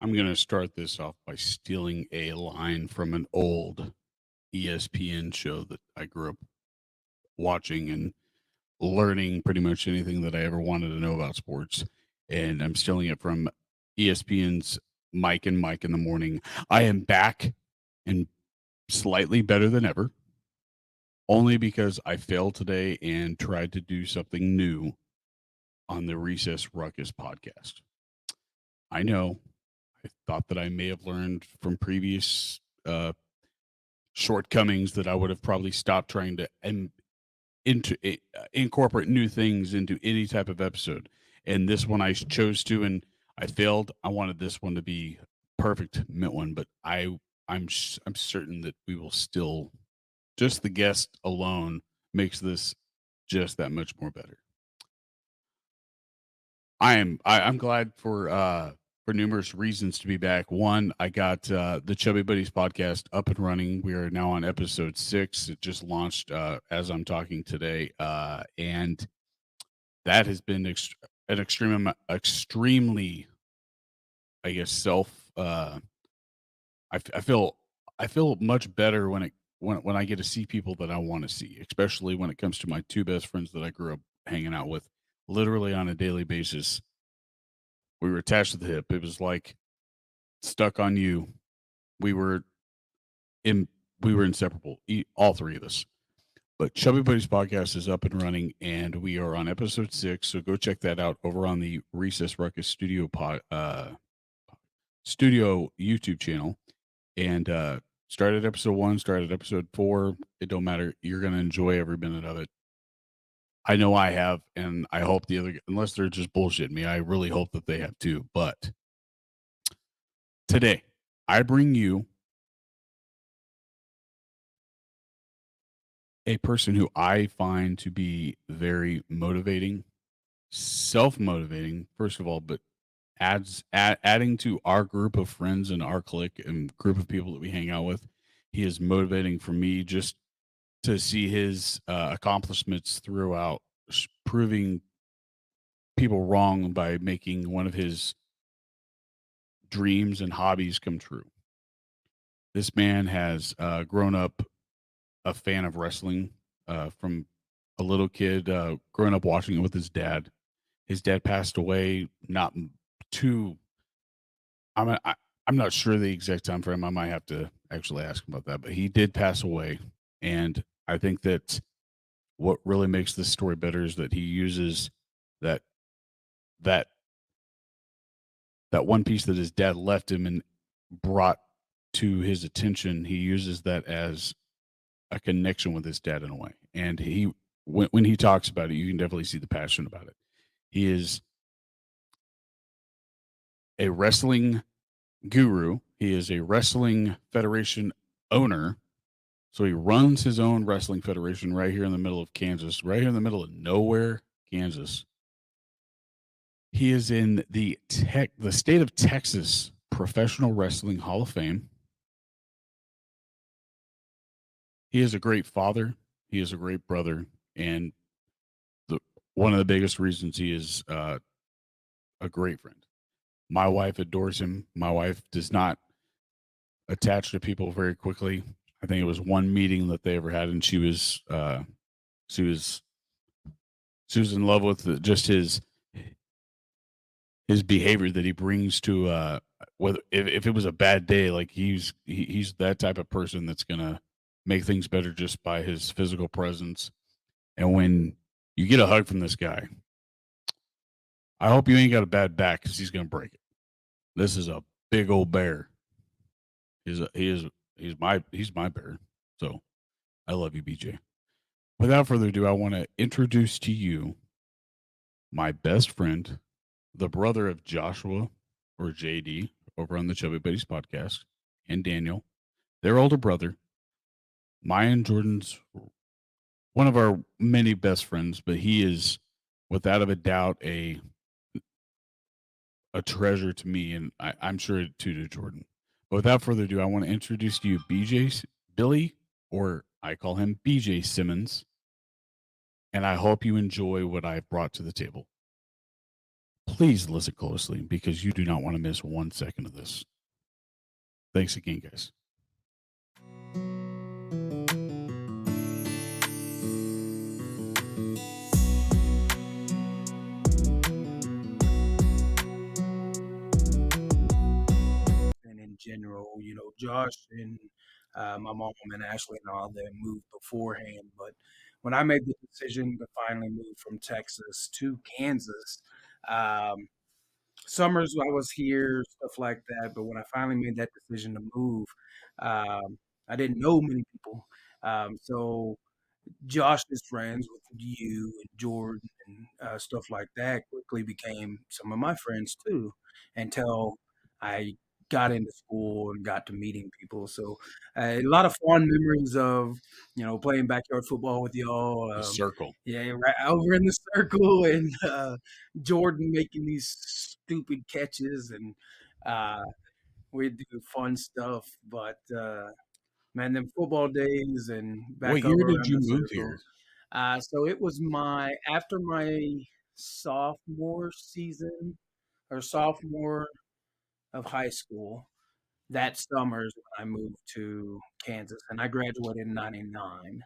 I'm going to start this off by stealing a line from an old ESPN show that I grew up watching and learning pretty much anything that I ever wanted to know about sports. And I'm stealing it from ESPN's Mike and Mike in the Morning. I am back and slightly better than ever, only because I failed today and tried to do something new on the Recess Ruckus podcast. I know I thought that I may have learned from previous shortcomings that I would have probably stopped trying to incorporate new things into any type of episode. And this one I chose to, and I failed. I wanted this one to be perfect mint one, but I'm certain that we will still, just the guest alone makes this just that much more better. I'm glad for numerous reasons to be back. One, I got the Chubby Buddies podcast up and running. We are now on episode 6. It just launched as I'm talking today, and that has been an extremely, I guess, I feel much better when I get to see people that I want to see, especially when it comes to my two best friends that I grew up hanging out with, literally on a daily basis. We were attached to the hip. It was like stuck on you. We were in we were inseparable, all three of us. But Chubby Buddies podcast is up and running, and we are on episode 6. So go check that out over on the Recess Ruckus Studio YouTube channel. And started episode 1, started episode 4. It don't matter. You're gonna enjoy every minute of it. I know I have, and I hope unless they're just bullshitting me, I really hope that they have too. But today, I bring you a person who I find to be very motivating, self-motivating, first of all, but adding to our group of friends and our clique and group of people that we hang out with. He is motivating for me just to see his accomplishments throughout, proving people wrong by making one of his dreams and hobbies come true. This man has grown up a fan of wrestling from a little kid, growing up watching it with his dad. His dad passed away not too. I'm not sure the exact time frame. I might have to actually ask him about that, but he did pass away, and I think that what really makes this story better is that he uses that that that one piece that his dad left him and brought to his attention. He uses that as a connection with his dad in a way, and when he talks about it, you can definitely see the passion about it. He is a wrestling guru. He is a wrestling federation owner. So he runs his own wrestling federation right here in the middle of Kansas, right here in the middle of nowhere, Kansas. He is in the state of Texas Professional Wrestling Hall of Fame. He is a great father. He is a great brother, and one of the biggest reasons he is a great friend. My wife adores him. My wife does not attach to people very quickly. I think it was one meeting that they ever had, and she was in love with just his behavior that he brings to whether if it was a bad day, like he's that type of person that's gonna make things better just by his physical presence. And when you get a hug from this guy, I hope you ain't got a bad back because he's gonna break it. This is a big old bear. He's my bear. So I love you, BJ. Without further ado, I want to introduce to you my best friend, the brother of Joshua or JD over on the Chubby Buddies podcast, and Daniel, their older brother. My and Jordan's one of our many best friends, but he is without a doubt a treasure to me, and I'm sure to Jordan. But without further ado, I want to introduce to you Billy, or I call him BJ Simmons, and I hope you enjoy what I've brought to the table. please listen closely because you do not want to miss 1 second of this. Thanks again, guys. And in general, Josh and my mom and Ashley and all them moved beforehand. But when I made the decision to finally move from Texas to Kansas, um, summers I was here, stuff like that. But when I finally made that decision to move, I didn't know many people. So Josh's friends with you and Jordan and stuff like that quickly became some of my friends too, until I got into school and got to meeting people. So a lot of fond memories of playing backyard football with y'all. The circle. Yeah, right over in the circle, and Jordan making these stupid catches, and uh, we'd do fun stuff. But man, them football days and What back year over did around you the move circle. here? So it was after my sophomore season or sophomore of high school. That summer is when I moved to Kansas, and I graduated in '99.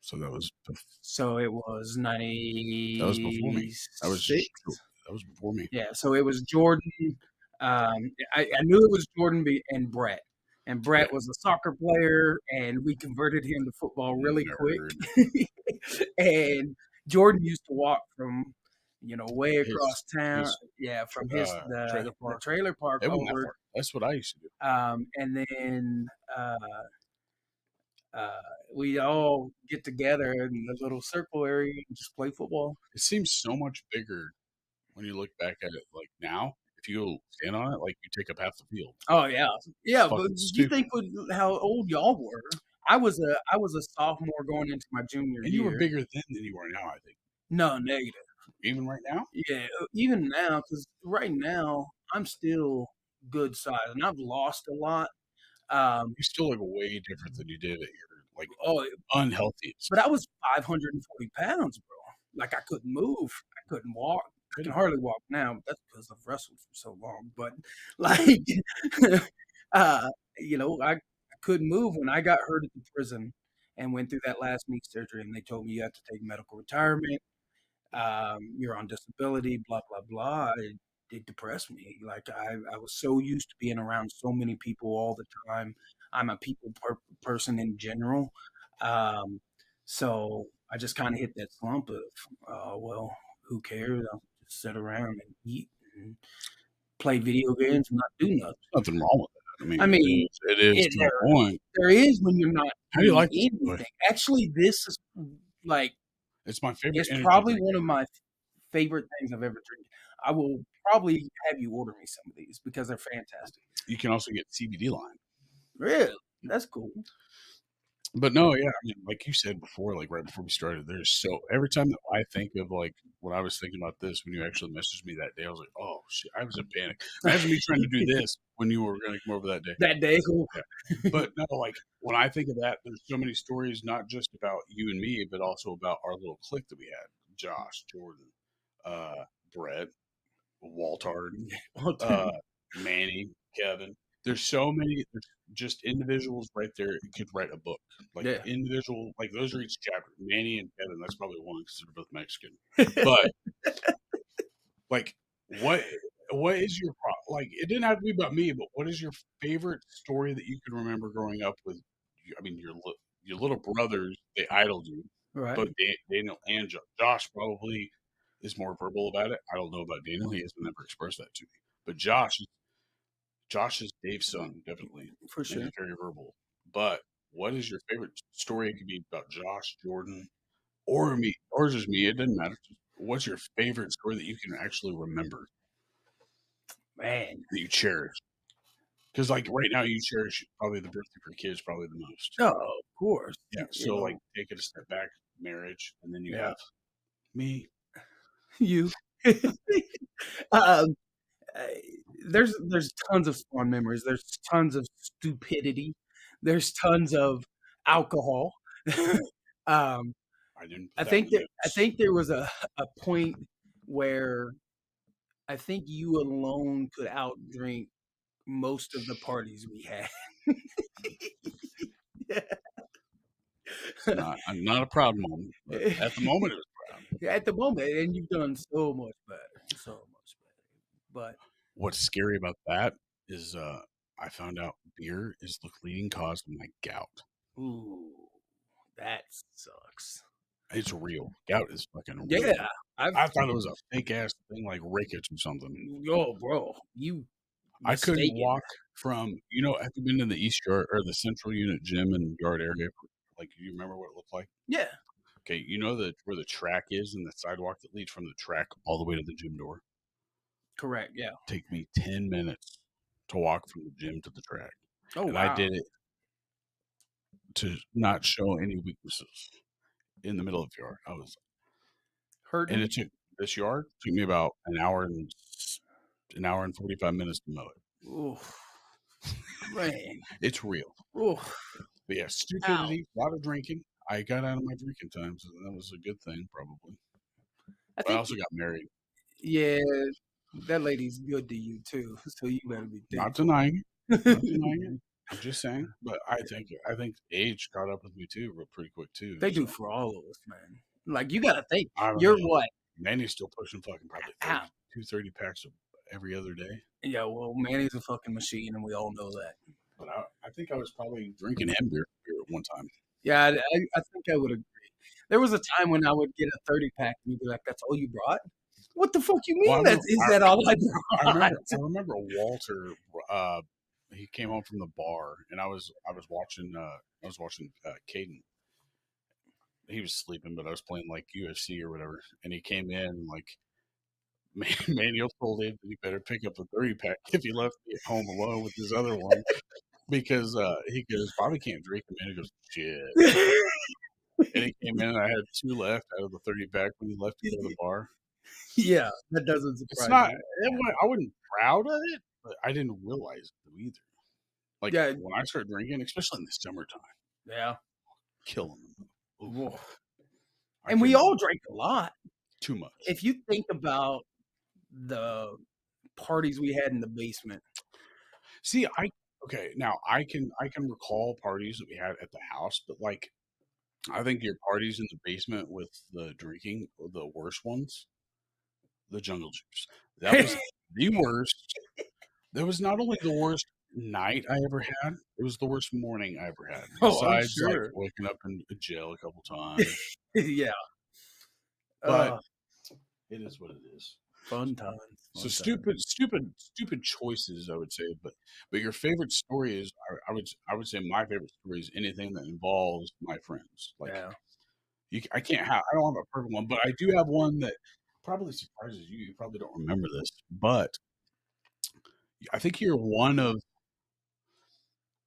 So So it was that was before me. That was 96. that was before me. Yeah, so it was Jordan. I knew it was Jordan and Brett. And Yeah. Brett was a soccer player, and we converted him to football really quick. Nerd. And Jordan used to walk from, way His across town. his Yeah, from trailer the park. trailer park It wasn't that over. far. That's what I used to do. And then uh, uh, we all get together in the little circle area and just play football. It seems so much bigger when you look back at it like now. If you stand on it, like you take up half the field. Oh yeah, It's yeah. But fucking you stupid. think with how old y'all were? I was a sophomore going into my junior And you were year. bigger then than you are now, I think. No, negative. Even right now, Yeah, even now, because right now I'm still good size, and I've lost a lot. Um, you still look way different than you did at your like oh, unhealthiest. but I was 540 pounds, bro. Like I couldn't move, I couldn't walk. I can hardly walk now. But that's because I've wrestled for so long. But like, uh, I couldn't move when I got hurt at the prison and went through that last knee surgery, and they told me you have to take medical retirement. You're on disability, blah blah blah. It depressed me. Like I was so used to being around so many people all the time. I'm a person in general, um, so I just kind of hit that slump of, well, who cares? I'll just sit around and eat and play video games and not do nothing. Nothing wrong with that. I mean, I mean, it is it, to a there point. there is when you're not How do you doing like this toy? anything. Actually, this is like It's my favorite it's energy probably drink one of ever. my favorite things I've ever drank. I will probably have you order me some of these because they're fantastic. You can also get CBD line. Really? That's cool. But no, yeah, I mean, like you said before, like right before we started, there's so every time that I think of like when I was thinking about this when you actually messaged me that day, I was like, oh shit, I was in panic. Imagine me trying to do this when you were going to come over that day. That day, cool. Yeah. But no, like when I think of that, there's so many stories, not just about you and me, but also about our little clique that we had: Josh, Jordan, Brett, Waltard, Manny, Kevin. There's so many. There's just individuals right there who could write a book. Like Yeah. individual, like those are each chapter. Manny and Kevin. That's probably one because they're both Mexican. But like, what is your like? It didn't have to be about me, but what is your favorite story that you can remember growing up with? I mean, your little brothers. They idoled you, Right. both Daniel and Josh probably is more verbal about it. I don't know about Daniel; he has never expressed that to me. But Josh is Dave's son, definitely, For and sure. he's very verbal. But what is your favorite story? It could be about Josh, Jordan, or me, or just me. It doesn't matter. What's your favorite story that you can actually remember Man. that you cherish? Because like right now, you cherish probably the birthday for kids probably the most. Oh, of course. Yeah. So like, take it a step back, marriage, and then you Yeah. have me. You. um, uh, there's tons of fun memories. There's tons of stupidity. There's tons of alcohol. um, I didn't I put that in think the that I notes. think there was a point where I think you alone could outdrink most of the parties we had. I'm not a proud moment, but at the moment it was proud. At the moment, and you've done so much better, so much better. But What's scary about that is I found out beer is the leading cause of my gout. ooh, that sucks. It's real. Gout is fucking real. Yeah, I've I thought it was a fake ass thing like Ricketts or something. oh, bro, you I couldn't mistaken. walk from, have you been in the East Yard or the Central Unit gym and yard area? Like, do you remember what it looked like? Yeah, Okay, you know where the track is and the sidewalk that leads from the track all the way to the gym door? correct. Yeah. Take me 10 minutes to walk from the gym to the track. Oh And I wow, did it to not show any weaknesses in the middle of the yard. And hurting. it took this yard took me about an hour and 45 minutes to mow it. Ooh, man. It's real. Ooh, But yeah, ow. stupidity, a lot of drinking. I got out of my drinking times, and that was a good thing, probably. I But I think also got married. yeah, that lady's good to you too, so you better be Not thankful. denying it. Not denying it. I'm just saying. But I think age caught up with me too, real pretty quick too. They So do for all of us, man. Like you gotta think, I don't you're know. what? Manny's still pushing fucking probably Ow. 30 packs of every other day. Yeah, well, Manny's a fucking machine, and we all know that. But I think I was probably drinking him beer at one time. Yeah, I think I would agree. There was a time when I would get a 30 pack, and you'd be like, "That's all you brought? What the fuck you Well, mean? Is that all I brought?" I remember Walter. He came home from the bar, and I was watching Caden. He was sleeping, but I was playing like UFC or whatever, and he came in and like Manuel told him that he better pick up a 30 pack if he left me at home alone with his other one because he goes Bobby can't drink them, and he goes shit. And he came in, and I had two left out of the 30 pack when he left to go to the bar. Yeah, that doesn't It's surprise not. me. I wasn't proud of it, but I didn't realize it either. Like Yeah, when I start drinking, especially in the summertime, yeah. killing them. Whoa. I And we couldn't all drank a lot. too much. If you think about the parties we had in the basement. See, now I can recall parties that we had at the house, but like I think your parties in the basement with the drinking were the worst ones. The jungle juice. That was the worst. That was not only the worst night I ever had, it was the worst morning I ever had. Oh, I'm Besides, like, sure. waking up in jail a couple times. Yeah. But it is what it is. Fun times. So Fun times. stupid choices, I would say. But your favorite story is, I would say my favorite story is anything that involves my friends. Like Yeah. I don't have a perfect one, but I do have one that probably surprises you. You probably don't remember this, but I think you're one of,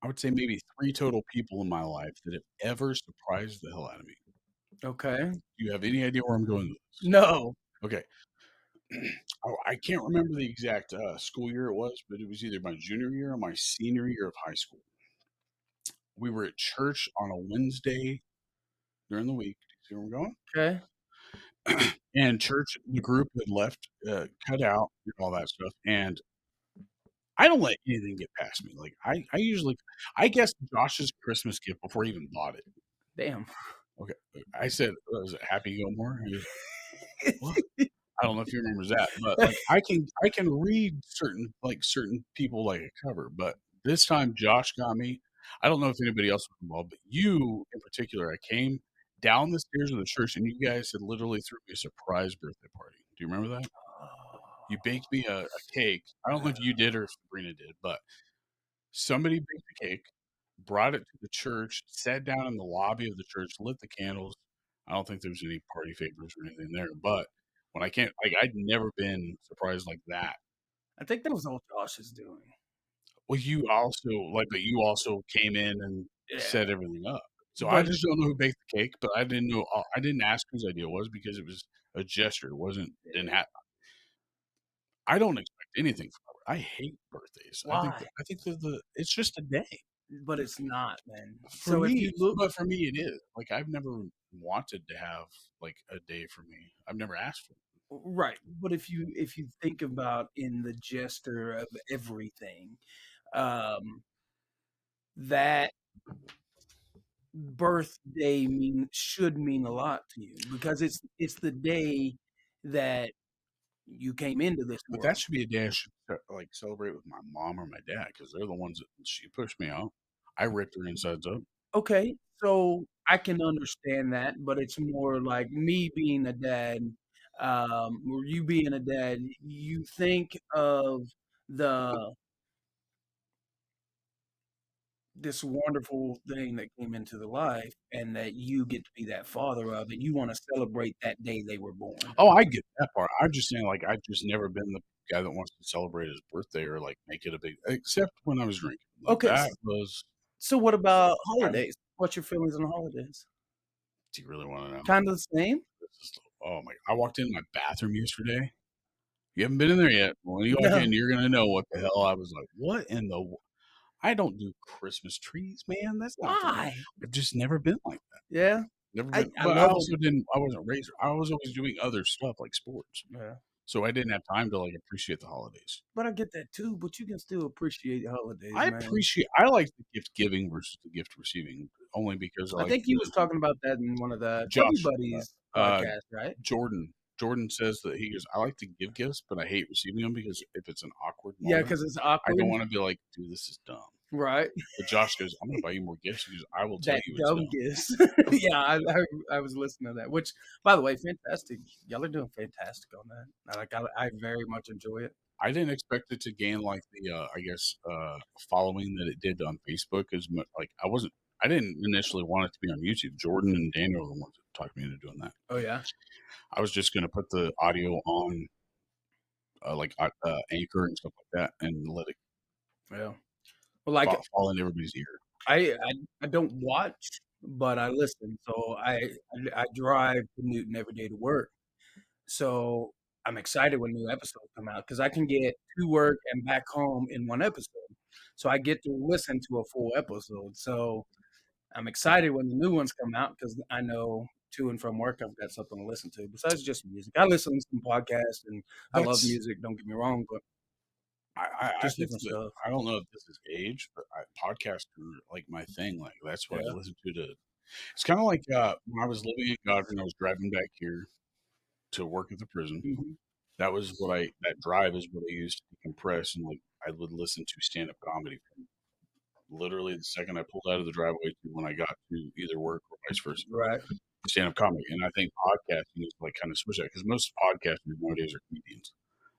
I would say maybe three total people in my life that have ever surprised the hell out of me. Okay. Do you have any idea where I'm going with this? No. Okay. I can't remember the exact school year it was, but it was either my junior year or my senior year of high school. We were at church on a Wednesday during the week. Do you see where I'm going? Okay. And church, the group had left, cut out, and all that stuff. And I don't let anything get past me. Like I usually, I guess Josh's Christmas gift before he even bought it. Damn. Okay, I said, "Was it Happy Gilmore?" He goes, "What?" I don't know if he remembers that, but like I can read certain people like a cover. But this time, Josh got me. I don't know if anybody else was involved, but you in particular. I came down the stairs of the church, and you guys had literally threw me a surprise birthday party. Do you remember that? You baked me a cake. I don't know if you did or if Sabrina did, but somebody baked the cake, brought it to the church, sat down in the lobby of the church, lit the candles. I don't think there was any party favors or anything there, but when I can't, like, I'd never been surprised like that. I think that was all Josh is doing. Well, but you also came in and Yeah. set everything up. So I But just don't know who baked the cake, but I didn't know. I didn't ask whose idea it was because it was a gesture. It wasn't didn't have. I don't expect anything from her. I hate birthdays. why? I think that it's just a day. But it's not, man. For So if me, you look but for me it is. Like I've never wanted to have like a day for me. I've never asked for it. Right, but if you think about in the gesture of everything, um, that birthday should mean a lot to you because it's the day that you came into this But that world. should be a day I should like celebrate with my mom or my dad because they're the ones that she pushed me out. I ripped her insides up. Okay, so I can understand that, but it's more like me being a dad, or you being a dad, you think of the this wonderful thing that came into the life and that you get to be that father of, and you wanna celebrate that day they were born. Oh, I get that part. I'm just saying, like, I've just never been the guy that wants to celebrate his birthday or like make it a big, except when I was drinking. Like Okay, that was. so what about I, holidays? What's your feelings on holidays? do you really want to know? Kinda the same? This is, oh my! I walked in my bathroom yesterday. You haven't been in there yet. When you walk No. in, you're gonna know what the hell I was like. What in the? I don't do Christmas trees, man. That's not for me. Why? I've just never been like that. Yeah, Never I been. I But I love also them. didn't. I wasn't raised. I was always doing other stuff like sports, Yeah. so I didn't have time to like appreciate the holidays. But I get that too, but you can still appreciate holidays, I man. appreciate. I like the gift giving versus the gift receiving, only because I I like think you was talking about that in one of the Chubby Josh, Buddies uh, podcasts, right? Jordan. Jordan says that he goes, I like to give gifts, but I hate receiving them because if it's an awkward Yeah, moment, because it's I awkward, don't want to be like, dude, this is dumb. right? But Josh goes, I'm going to buy you more gifts because I will tell That you it's dumb dumb. gifts. Yeah, I was listening to that, which, by the way, fantastic. Y'all are doing fantastic on that. I very much enjoy it. I didn't expect it to gain like the, I guess, following that it did on Facebook. Like I didn't initially want it to be on YouTube. Jordan and Daniel are the ones that talked me into doing that. Oh yeah, I was just going to put the audio on Anchor and stuff like that and let it yeah. Well, like fall into everybody's ear. I don't watch, but I listen. So I drive to Newton every day to work. So I'm excited when new episodes come out because I can get to work and back home in one episode. So I get to listen to a full episode. So I'm excited when the new ones come out because I know to and from work I've got something to listen to besides just music. I listen to some podcasts and I love That's music. Don't get me wrong, but I just think different that stuff. I don't know if this is age, but podcasts are like my thing. Like that's what I Yeah. listen to. It's kind of like when I was living in Godwin, I was driving back here to work at the prison. Hmm. That was what I that drive is what I used to decompress and like I would listen to stand up comedy from literally the second I pulled out of the driveway to when I got to either work or vice versa. Right. Stand up comedy, and I think podcasting is like kind of switch that because most podcasters nowadays are comedians.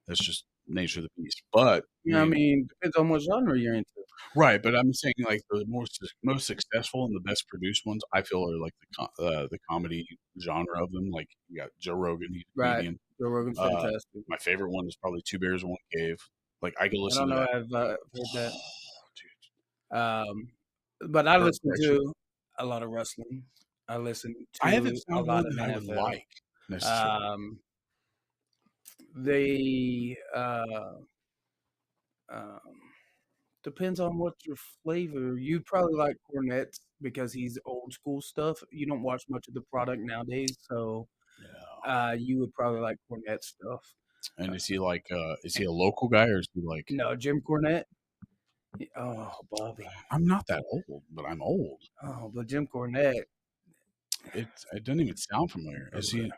That's just nature of the beast. But I Yeah, I mean, mean, depends on what genre you're into. right, but I'm saying like the most successful and the best produced ones, I feel are like the comedy genre of them. Like you got Joe Rogan, he's a Right. comedian. Joe Rogan's Uh, fantastic. my favorite one is probably Two Bears in One Cave. Like I could I listen don't to know. that. I've heard that. Dude, Um, but I Bert listen Kreischer. to a lot of wrestling. I listen I haven't to a found lot one of that I would NFL. like necessarily. Um, they um, depends on what your flavor. You probably like Cornette's because he's old school stuff. You don't watch much of the product nowadays, so Yeah. you would probably like Cornette stuff. And is he a local guy or is he like? No, Jim Cornette. Oh, Bobby. I'm not that old, but I'm old. Oh, but Jim Cornette. It doesn't even sound familiar. Is he? What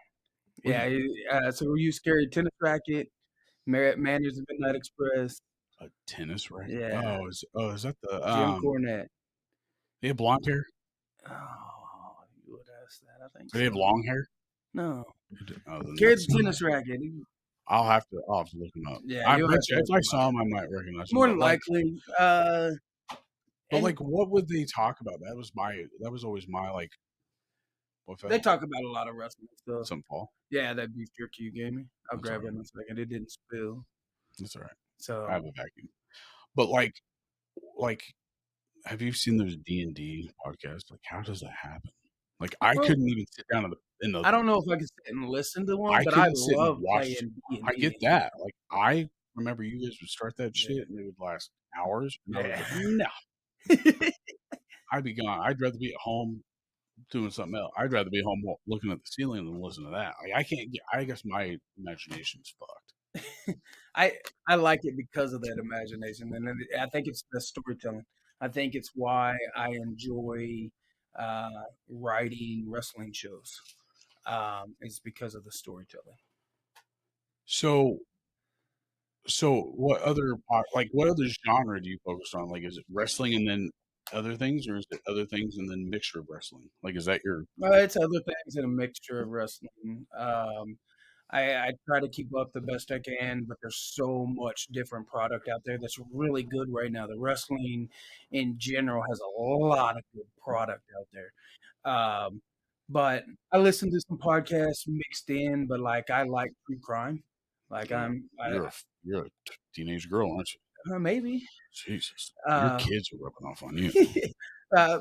do Yeah. you, So we use scary tennis racket, Manners of Midnight Express. a tennis racket? Yeah, Is that the Jim Cornette. They have blonde hair? Oh, you would ask that. I think Do they have so. long hair? No, Oh, then carry the that's. tennis racket. I'll have to look him up. Yeah, I you'll bet have to you if look I him up. saw him, I might recognize him. More than likely. But And like, what would they talk about? That was always my like. What they fell? talk about a lot of wrestling stuff. Some fall. Yeah, that beef jerky you gave me. I'll That's all grab it right. in a second. It didn't spill. That's all right. I So have a vacuum. But like, have you seen those D&D podcasts? Like, how does that happen? Like, I well, couldn't even sit down in the I don't know if I could sit and listen to one, I but I couldn't sit and love watch. playing I D&D. get that. Like I remember you guys would start that Yeah. shit and it would last hours, and I was Yeah. like, no, I'd be gone. I'd rather be at home doing something else. I'd rather be home looking at the ceiling than listen to that. Like I can't get. I guess my imagination's fucked. I I like it because of that imagination, and I think it's the storytelling. I think it's why I enjoy writing wrestling shows. Is because of the storytelling. So, what other like what other genre do you focus on? Like, is it wrestling and then other things, or is it other things and then mixture of wrestling? Like, is that your It's other things and a mixture of wrestling. I try to keep up the best I can, but there's so much different product out there that's really good right now. The wrestling in general has a lot of good product out there. Um, but I listen to some podcasts mixed in, but like I like true crime. Like oh, I you're a teenage girl, aren't you? maybe. Jesus, your Uh, kids are rubbing off on you.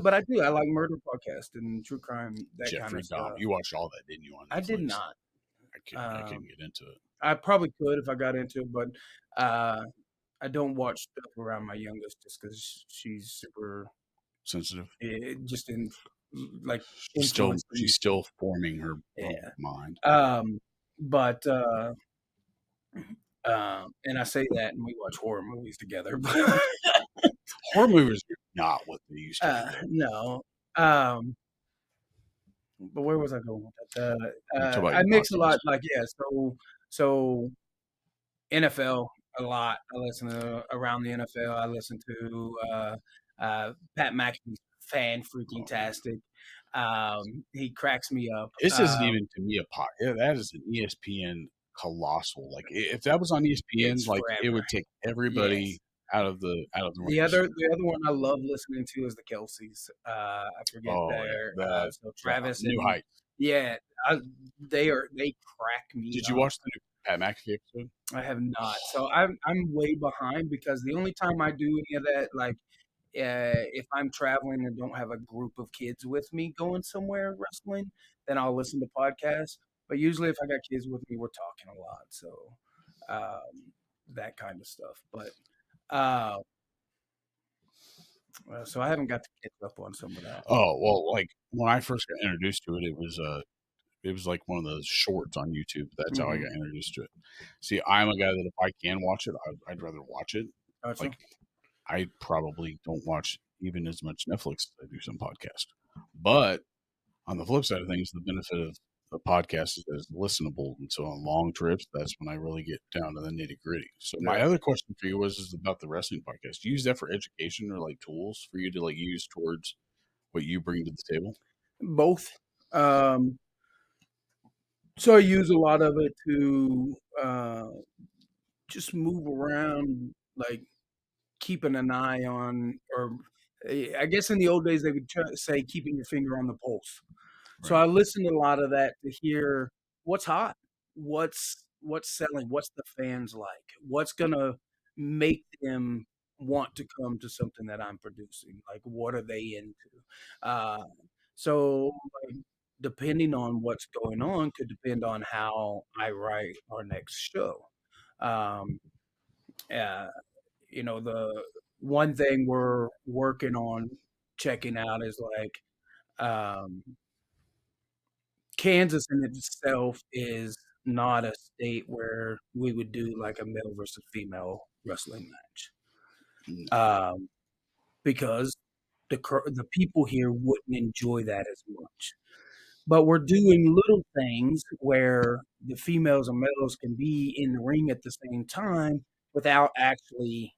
but I do. I like murder podcast and true crime, that kind Jeffrey of Dahmer. stuff. You watched all that, didn't you, on I did Netflix? not. I couldn't Um, get into it. I probably could if I got into it, but uh, I don't watch stuff around my youngest just because she's super, Sensitive. just in like Still, influencing me. she's still forming her own Yeah. mind. Um, but and I say that, and we watch horror movies together. Horror movies are not what they used to be, though. No. Um, but where was I going with that? You talk about I your mix a podcast. lot. Like yeah, so NFL a lot. I listen to around the NFL. I listen to Pat McAfee's fan freaking Oh man, tastic. He cracks me up. this isn't even to me a pot. Yeah, that is an ESPN colossal. Like if that was on ESPN, It's like it forever. would take Yes. everybody out of the The race. other one I love listening to is the Kelseys. I forget Oh yeah, their that so the Travis New and Heights. yeah, they crack me Did you up. watch the new Pat McAfee episode? I have not. So I'm way behind because the only time I do any of that, like if I'm traveling and don't have a group of kids with me going somewhere wrestling, then I'll listen to podcasts. But usually, if I got kids with me, we're talking a lot, so that kind of stuff. But uh, so I haven't got to catch up on some of that. Oh well, like when I first got introduced to it, it was like one of those shorts on YouTube. That's how I Hmm. got introduced to it. See, I'm a guy that if I can watch it, I'd rather watch it. Gotcha. Like I probably don't watch even as much Netflix as I do some podcast. But on the flip side of things, the benefit of the podcast is that it's listenable. And so on long trips, that's when I really get down to the nitty gritty. So my Yeah, other question for you was is about the wrestling podcast. Do you use that for education or like tools for you to like use towards what you bring to the table? both. Um, so I use a lot of it to just move around, like keeping an eye on, or I guess in the old days they would say keeping your finger on the pulse. So Right. I listen to a lot of that to hear what's hot, what's selling, what's the fans like, what's gonna make them want to come to something that I'm producing. Like what are they into? Uh, so like, depending on what's going on could depend on how I write our next show. Um, uh, the one thing we're working on checking out is like Kansas in itself is not a state where we would do like a male versus female wrestling match, Mm. because the people here wouldn't enjoy that as much. But we're doing little things where the females and males can be in the ring at the same time without actually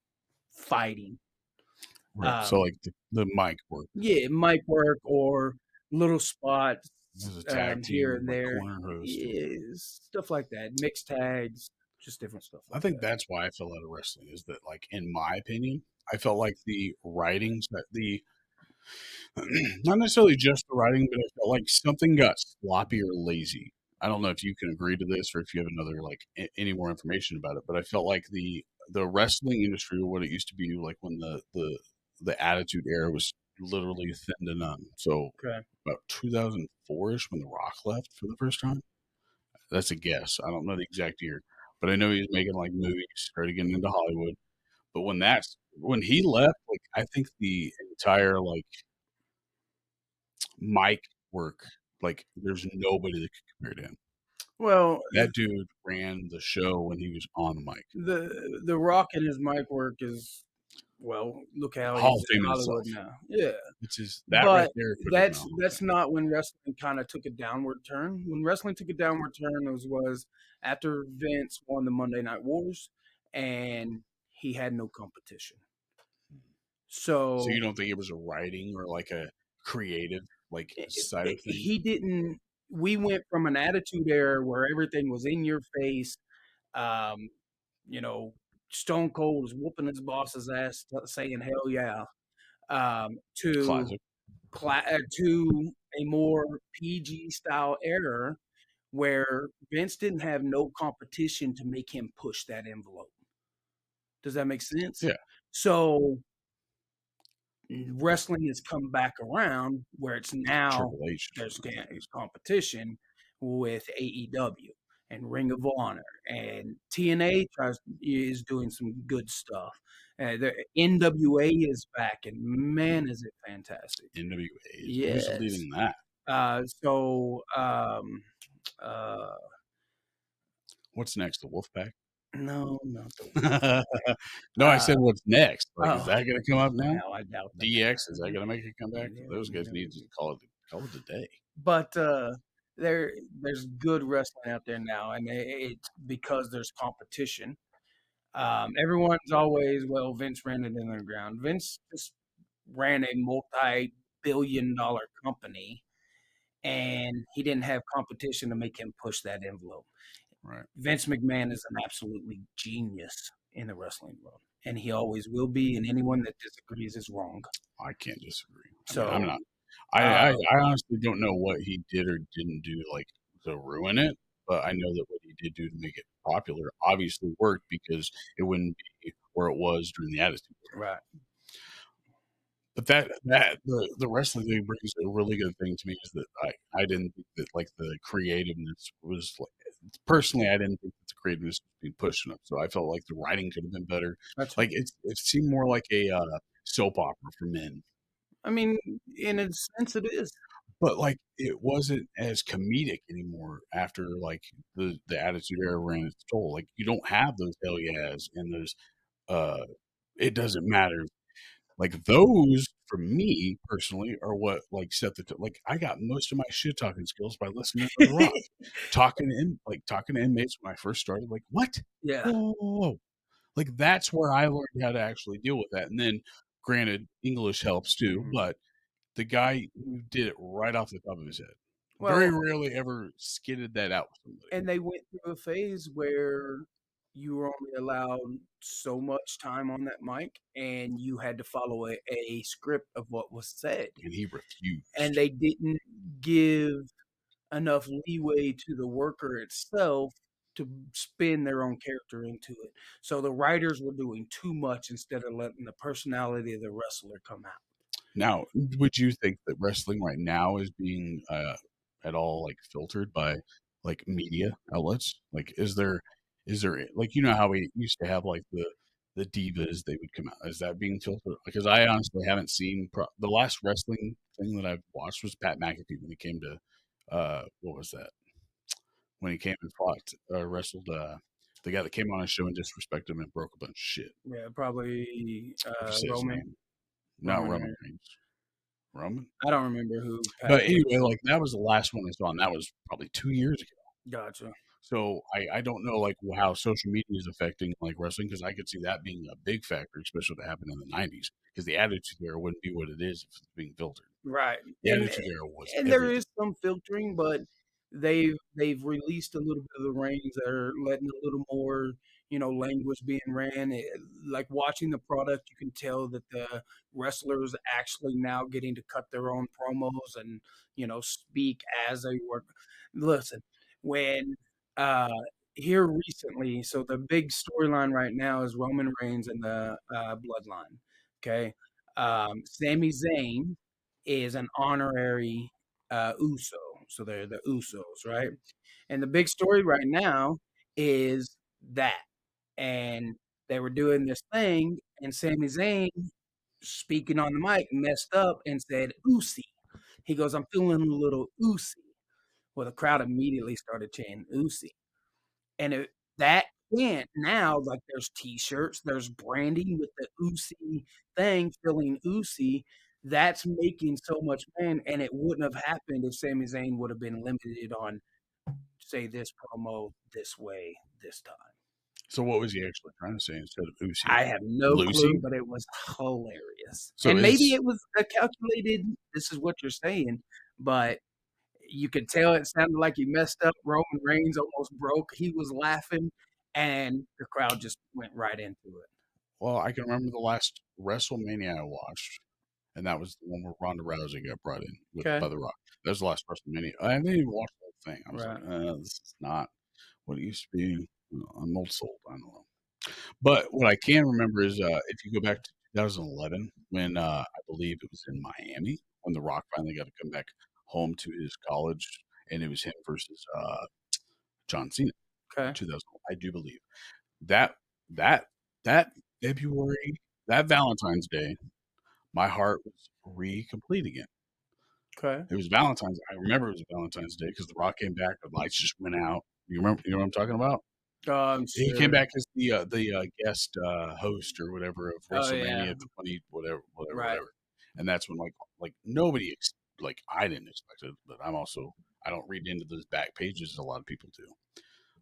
fighting. Right. So Um, like the mic work. Yeah, it might work or little spots, There's a tag here team and like there. corner host. Yeah, stuff like that. Mixed tags, just different stuff I like think that. that's why I fell out of wrestling is that like in my opinion, I felt like the writings that the not necessarily just the writing, but I felt like something got sloppy or lazy. I don't know if you can agree to this or if you have another like any more information about it, but I felt like the wrestling industry, what it used to be, like when the Attitude Era was literally thin to none. So Okay. about 2004 ish when The Rock left for the first time. That's a guess. I don't know the exact year, but I know he was making like movies, started getting into Hollywood. But when he left, like I think the entire like mic work. Like, there's nobody that could compare to him. Well, That dude ran the show when he was on the mic. the Rock and his mic work is well, look how Hall he's of Fame in in Hollywood itself. now. Yeah. It's just that right But there put him in the that's Hall of that's Fame. not when wrestling kinda took a downward turn. When wrestling took a downward turn was after Vince won the Monday Night Wars, and he had no competition. So you So, don't think it was a writing or, like, a creative, like, side I of things? he didn't we went from an attitude era where everything was in your face, um, you know, Stone Cold was whooping his boss's ass, saying, "Hell yeah," to Classic. to a more PG style era where Vince didn't have no competition to make him push that envelope. Does that make sense? Yeah, So, wrestling has come back around where it's now Triple H. there's competition with AEW and Ring of Honor, and TNA is doing some good stuff. The NWA is back, and man, is it fantastic. NWA is who's Yes. leading that? So, uh, What's next, the Wolfpack? no, not the No, I said uh, what's next. Like, is oh, that gonna come up now? no, I doubt that. DX, is that gonna make a comeback? Yeah, Those guys yeah. need to call it a day. But, there there's good wrestling out there now, and it's because there's competition. Everyone's always, "Well, Vince ran it in the ground." Vince just ran a multi-billion-dollar company, and he didn't have competition to make him push that envelope. Right. Vince McMahon is an absolutely genius in the wrestling world, and he always will be, and anyone that disagrees is wrong. I can't disagree. I mean, I'm So, not I uh, I I honestly don't know what he did or didn't do, like, to ruin it, but I know that what he did do to make it popular obviously worked because it wouldn't be where it was during the Attitude Era. right. But the wrestling thing brings a really good thing to me is that I didn't think that, like, the creativeness was, like personally, I didn't think that the creativeness was being pushed enough, so I felt like the writing could have been better. That's Like, it seemed more like a, soap opera for men. I mean, in a sense it is. But, like, it wasn't as comedic anymore after, like, the Attitude Era ran its toll. Like, you don't have those hell yeahs and those, uh, it doesn't matter. Like, those, for me, personally, are what, like, set the like, I got most of my shit talking skills by listening to The Rock. Talking to inmates when I first started, like, "What? Yeah. Whoa, whoa, whoa." Like, that's where I learned how to actually deal with that, and then, granted, English helps too, Mhm. but the guy who did it right off the top of his head. Very Well, rarely ever skidded that out with somebody. and they went through a phase where you were only allowed so much time on that mic, and you had to follow a script of what was said, And he and refused. they didn't give enough leeway to the worker itself to spin their own character into it. So the writers were doing too much instead of letting the personality of the wrestler come out. Now, would you think that wrestling right now is being, at all, like, filtered by, like, media outlets? Like, is there like, you know how we used to have, like, the divas, they would come out. Is that being filtered? Because I honestly haven't seen the last wrestling thing that I've watched was Pat McAfee when he came to, what was that? When he came and wrestled, the guy that came on his show and disrespected him and broke a bunch of shit. Yeah, probably, If you say his Roman name. Not Roman Roman Reigns. Reigns. Roman? I don't remember who Pat But anyway, like, that was the last one I saw, and that was probably 2 years ago. Gotcha. So, I don't know, like, how social media is affecting, like, wrestling because I could see that being a big factor, especially if it happened in the '90s, because the Attitude Era wouldn't be what it is if it's being filtered. Right, The Attitude Era was and there everything. is some filtering, but they've released a little bit of the reins that are letting a little more, language being ran. Like watching the product, you can tell that the wrestlers actually now getting to cut their own promos and speak as they work. Listen, when uh, here recently, so the big storyline right now is Roman Reigns and the Bloodline. Okay, Sami Zayn is an honorary Uso. So they're the Usos, right? And the big story right now is that. And they were doing this thing, and Sami Zayn, speaking on the mic, messed up and said Usi. He goes, "I'm feeling a little oozy." Well, the crowd immediately started chanting "oozy," and that chant now, like, there's T-shirts, there's branding with the oozy thing, feeling oozy. That's making so much and it wouldn't have happened if Sami Zayn would have been limited on, say, this promo this way, this time. So what was he actually trying to say instead of Uzi? I have no clue, Lucy? but it was hilarious. So And maybe is it was a calculated, "This is what you're saying," but you could tell it sounded like he messed up. Roman Reigns almost broke. He was laughing, and the crowd just went right into it. well, I can remember the last WrestleMania I watched, and that was the one where Ronda Rousey got brought in with Okay. by The Rock. That was the last WrestleMania. I didn't even watch the whole thing. I was like, Right. this is not what it used to be. I'm old soul. I don't know. But what I can remember is if you go back to 2011, when I believe it was in Miami, when The Rock finally got to come back home to his college, and it was him versus John Cena. Okay. 2000, I do believe that that that February, that Valentine's Day, my heart was complete again. Okay. It was Valentine's. I remember it was Valentine's Day because The Rock came back. The lights just went out. You remember? You know what I'm talking about? I'm He came sure. back as the guest host or whatever of Oh, yeah. WrestleMania 20, whatever, whatever, Right. whatever. And that's when like nobody like I didn't expect it, but I don't read into those back pages as a lot of people do.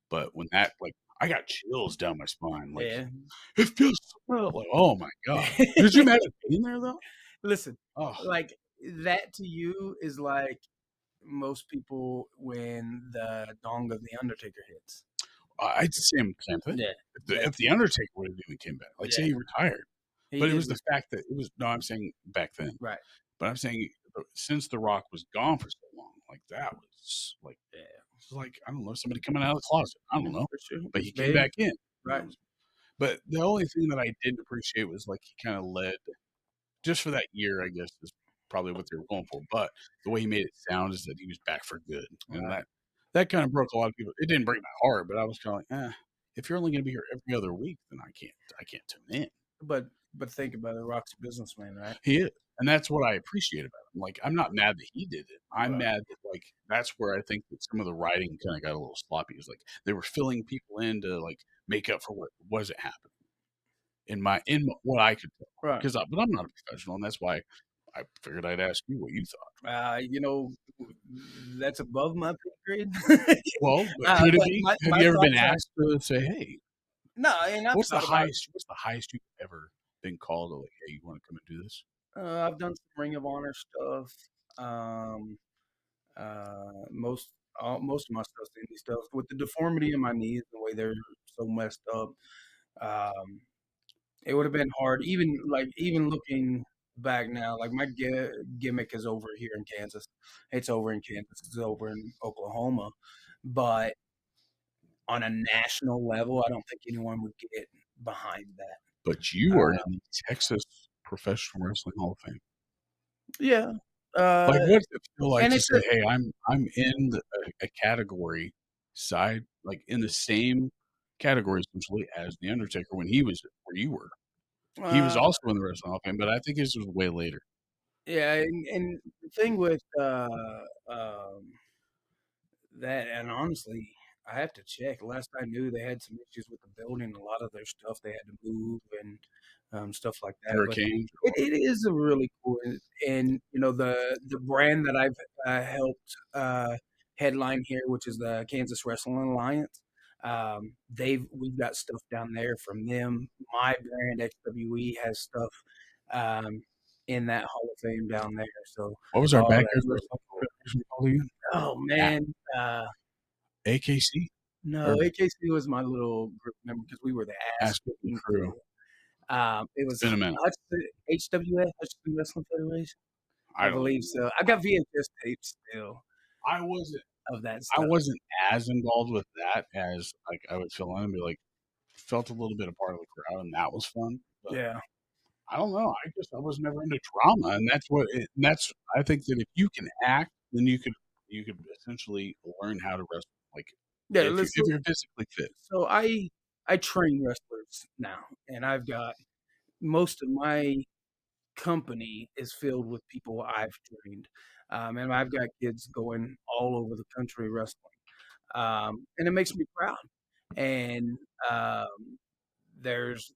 But when that like I got chills down my spine, like Yeah. it feels so well. Like, oh my god! Could you imagine being there though? Listen, Oh, like, that to you is like most people when the dong of The Undertaker hits. I'd say same thing. Yeah. If That's the Undertaker would have even came back, like say yeah. he retired, He but it did was the fact that it was no, I'm saying back then. right. But I'm saying since The Rock was gone for so long, like that was like Yeah. it's like I don't know somebody coming out of the closet. I Yeah, don't know, for sure. but It's he came big. back in. You Right. know, but the only thing that I didn't appreciate was like he kind of led just for that year. I guess is probably what they were going for. But the way he made it sound is that he was back for good, and Right. that kind of broke a lot of people. It didn't break my heart, but I was kind of like, if you're only going to be here every other week, then I can't tune in. But think about it, Rock's a businessman, right? He is. And that's what I appreciate about him. Like, I'm not mad that he did it. I'm Right. mad that, like, that's where I think that some of the writing kind of got a little sloppy. Is like they were filling people in to like make up for what wasn't happening what I could tell. Right. But I'm not a professional, and that's why I figured I'd ask you what you thought. You know, that's above my pay grade. Well, but could it But be? Have my you ever been thoughts are asked to say, "Hey, no, and I've thought about what's the highest you've ever been called to like, hey, you want to come and do this?" I've done some Ring of Honor stuff. Um, most most of my stuff's indie stuff. With the deformity in my knees, the way they're so messed up, um, it would have been hard. Even looking back now, like my gimmick is over here in Kansas. It's over in Kansas. It's over in Oklahoma. But on a national level, I don't think anyone would get behind that. But you are in Uh, the Texas Professional Wrestling Hall of Fame. yeah, uh, Like, what does it feel like and to it's say, "Hey, I'm in a category side like, in the same category essentially as The Undertaker when he was where you were." He was uh, also in the Wrestling Hall of Fame, but I think his was way later. yeah, and the thing with um, that, and honestly, I have to check. Last I knew, they had some issues with the building. A lot of their stuff they had to move and stuff like that. But Hurricane. it is a really cool, and you know the brand that I've helped headline here, which is the Kansas Wrestling Alliance. We've got stuff down there from them. My brand XWE has stuff um, in that Hall of Fame down there. So What was our all backyard that. wrestling federation called again? Oh A man, AKC no, or AKC was my little group member because we were the ass Aspen kicking Crew? crew. It It's was been a minute. HWF, Hutchinson Wrestling Federation, I I don't believe so. I got VHS tapes still I wasn't of that I stuff. wasn't as involved with that as, like, I would fill in and be like felt a little bit a part of the crowd, and that was fun, but Yeah, I don't know. I was never into drama, and that's I think that if you can act, then you could essentially learn how to wrestle. Like yeah. if you're physically fit. So I train wrestlers now, and I've got most of my company is filled with people I've trained. And I've got kids going all over the country wrestling. And it makes me proud. And there's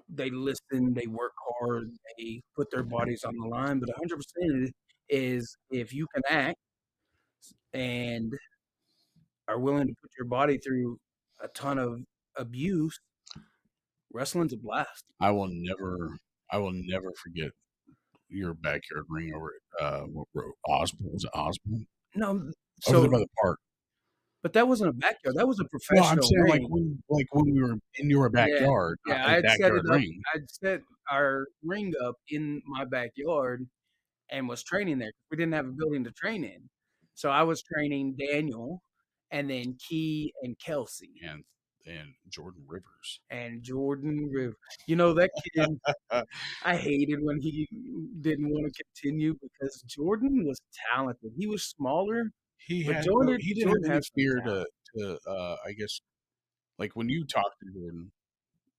they listen, they work hard, they put their bodies on the line, but 100% is if you can act and are willing to put your body through a ton of abuse, wrestling's a blast. I will never forget your backyard ring over at what road? Osborne. Was it Osborne? No, Over there so by the park. but that wasn't a backyard. That was a Well, I'm professional saying ring. like when we were in your Yeah, backyard, not yeah. a I'd set backyard it up. ring. I'd set our ring up in my backyard and was training there. We didn't have a building to train in, so I was training Daniel, and then Key and Kelsey And Jordan Rivers. and Jordan River. You know that kid. I hated when he didn't want to continue because Jordan was talented. He was smaller, He but had no, Jordan he didn't Jordan have any had some fear talent. to I guess like when you talk to Jordan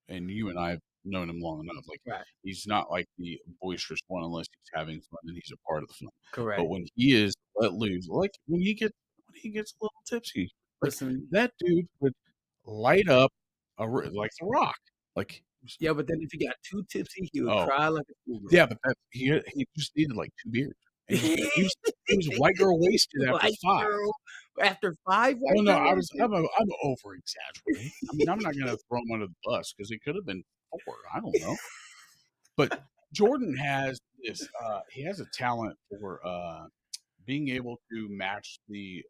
and you and I've known him long enough, like Right. he's not like the boisterous one unless he's having fun and he's a part of the fun. Correct. But when he is let loose, like when he gets a little tipsy, like Listen, that dude would light up like the Rock. Like yeah, but then if he got too tipsy, he would oh cry like a schoolgirl. yeah, but he just needed like 2 beers. And he was white girl wasted after White 5. girl after 5 Well, white no, girl wasted? I'm over exaggerating. I mean, I'm not gonna throw him under the bus because it could have been 4. I don't know. But Jordan has this. He has a talent for being able to match the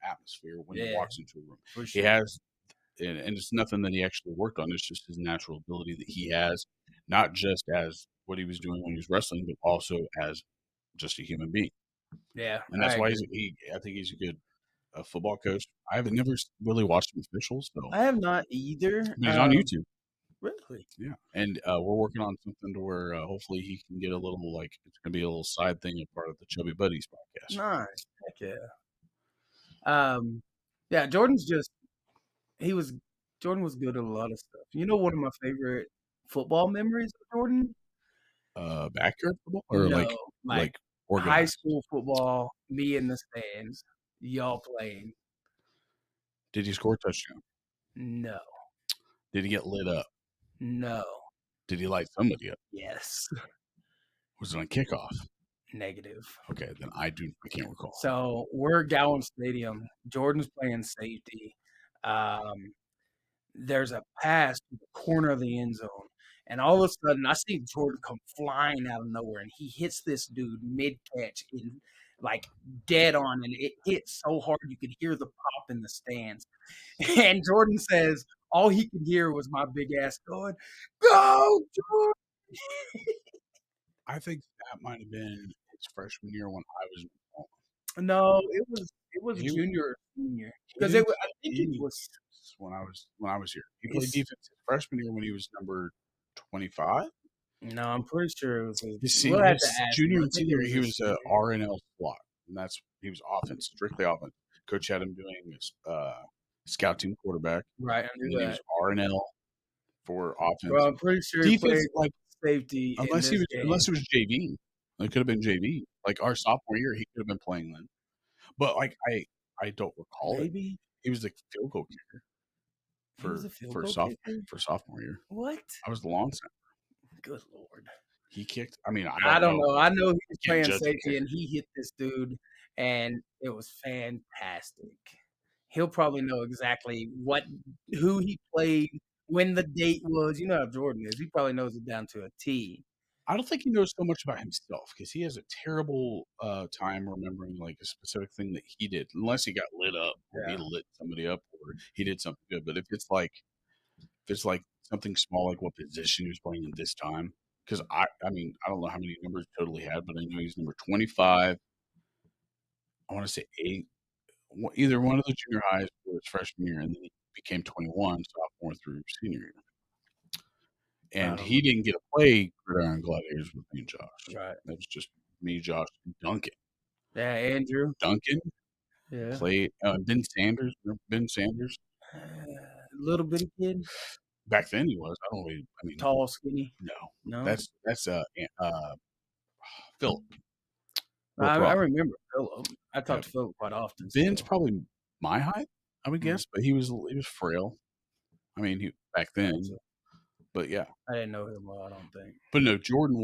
atmosphere when he Yeah, walks into a room. for He sure. has, and it's nothing that he actually worked on. It's just his natural ability that he has, not just as what he was doing when he was wrestling, but also as just a human being. Yeah, And I that's why agree. I think he's a good football coach. I haven't never never watched him official, so I have not either. but he's on YouTube. Really? Yeah, and we're working on something to where hopefully he can get a little like it's gonna be a little side thing, a part of the Chubby Buddies podcast. Nice. Heck yeah. Yeah, he was Jordan was good at a lot of stuff. You know, one of my favorite football memories of Jordan? Backyard football or No, like like high organized? school football, me in the stands, y'all playing. Did he score a touchdown? No, Did he get lit up? no, Did he light somebody up? yes, Was it on kickoff? negative. Okay, then I can't recall. So we're at Gowan Stadium. Jordan's playing safety. Um, there's a pass to the corner of the end zone. And all of a sudden, I see Jordan come flying out of nowhere, and he hits this dude mid catch in like dead on, and it hit so hard you could hear the pop in the stands. And Jordan says all he could hear was my big ass going, "Go, Jordan!" I think that might have been his freshman year when I was involved. No, it was He junior or senior he because didn't I play think it any was. defense when I was here. He played His, defense his freshman year when he was number 25. no, I'm pretty sure it was. We'll have to His ask him. junior I and think it senior, was he his was a senior. RNL slot, and he was offense, strictly offense. Coach had him doing scout team quarterback, Right, I and knew then he that. was RNL for Well, offense. I'm pretty sure he Defense, played like safety in this game. unless it was JV, it could have been JV. Like our sophomore year, he could have been playing then. But like I don't recall it. Maybe He was the field goal kicker he was a field goal kicker. for sophomore year. What? I was the long snapper. Good lord. He kicked. I mean, I I don't don't know. know. I know he was Can't playing judge a safety kicker. and he hit this dude, and it was fantastic. He'll probably know exactly who he played, when the date was. You know how Jordan is. He probably knows it down to a T. I don't think he knows so much about himself because he has a terrible time remembering like a specific thing that he did, unless he got lit up or he Yeah. lit somebody up or he did something good. But if it's like something small, like what position he was playing at this time, because I mean I don't know how many numbers total he had, but I know he's number 25. I want to say 8. Either one of the junior highs for his freshman year, and then he became 21 sophomore through senior year. And he didn't get to play Gridiron Gladiators with me and Josh. Right. That was just me, Josh, and Duncan. Yeah, Andrew. Duncan Yeah. played Ben Sanders. Remember Ben Sanders? Little bitty kid. Back then he was. I don't really. I mean, Tall, skinny? no. No? That's Philip I Roth. remember Philip. I Yeah, talk to Philip quite often Ben's still. probably my height, I would Mm, guess, but he was frail. I mean, he back gotcha. then, but yeah. I didn't know him well, I don't think. But no, Jordan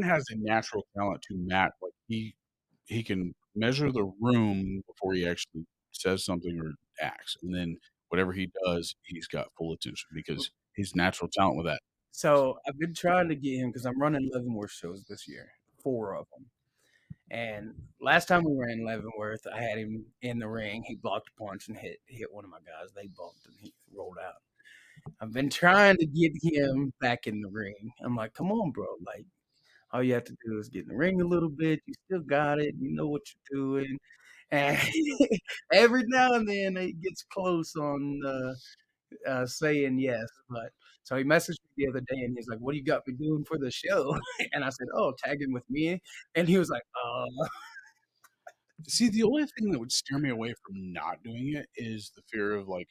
has a natural talent to match. Like he can measure the room before he actually says something or acts, and then whatever he does, he's got full attention because his natural talent with that. So, I've been trying to get him because I'm running Leavenworth shows this year, 4 of them. And last time we ran Leavenworth, I had him in the ring. He blocked a punch and hit one of my guys. They bumped and he rolled out. I've been trying to get him back in the ring. I'm like, come on, bro. Like, all you have to do is get in the ring a little bit. You still got it. You know what you're doing. And every now and then he gets close on saying yes. But so he messaged me the other day and he's like, "What do you got me doing for the show?" And I said, "Oh, tagging with me." And he was like, See, the only thing that would steer me away from not doing it is the fear of like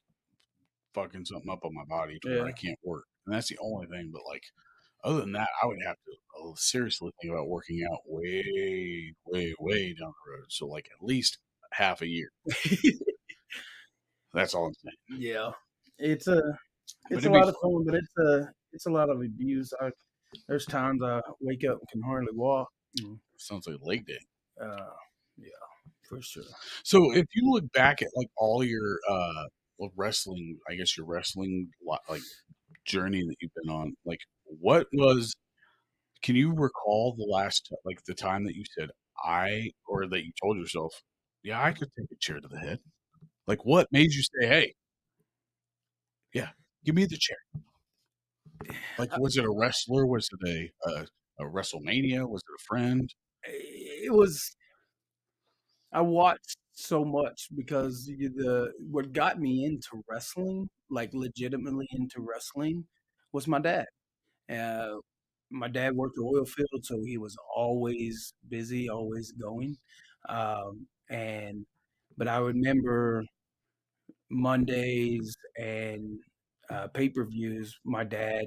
fucking something up on my body to where I yeah." can't work, and that's the only thing. But like other than that, I would have to seriously think about working out way, way, way down the road. So like at least half a year. That's all I'm saying. Yeah. It's a But it's a it'd be lot of fun. fun, but it's a lot of abuse. There's times I wake up and can hardly walk. Mm, Sounds like leg day. yeah, for sure. So if you look back at like all your wrestling, I guess your wrestling like journey that you've been on, like what was? Can you recall the last like the time that you said or that you told yourself, yeah, I could take a chair to the head? Like what made you say, hey, yeah, give me the chair? Like Uh, was it a wrestler? Was it a WrestleMania? Was it a friend? It was I watched so much because the what got me into wrestling, like legitimately into wrestling, was my dad. Uh, my dad worked the oil field, so he was always busy, always going. And but I remember Mondays and pay-per-views, my dad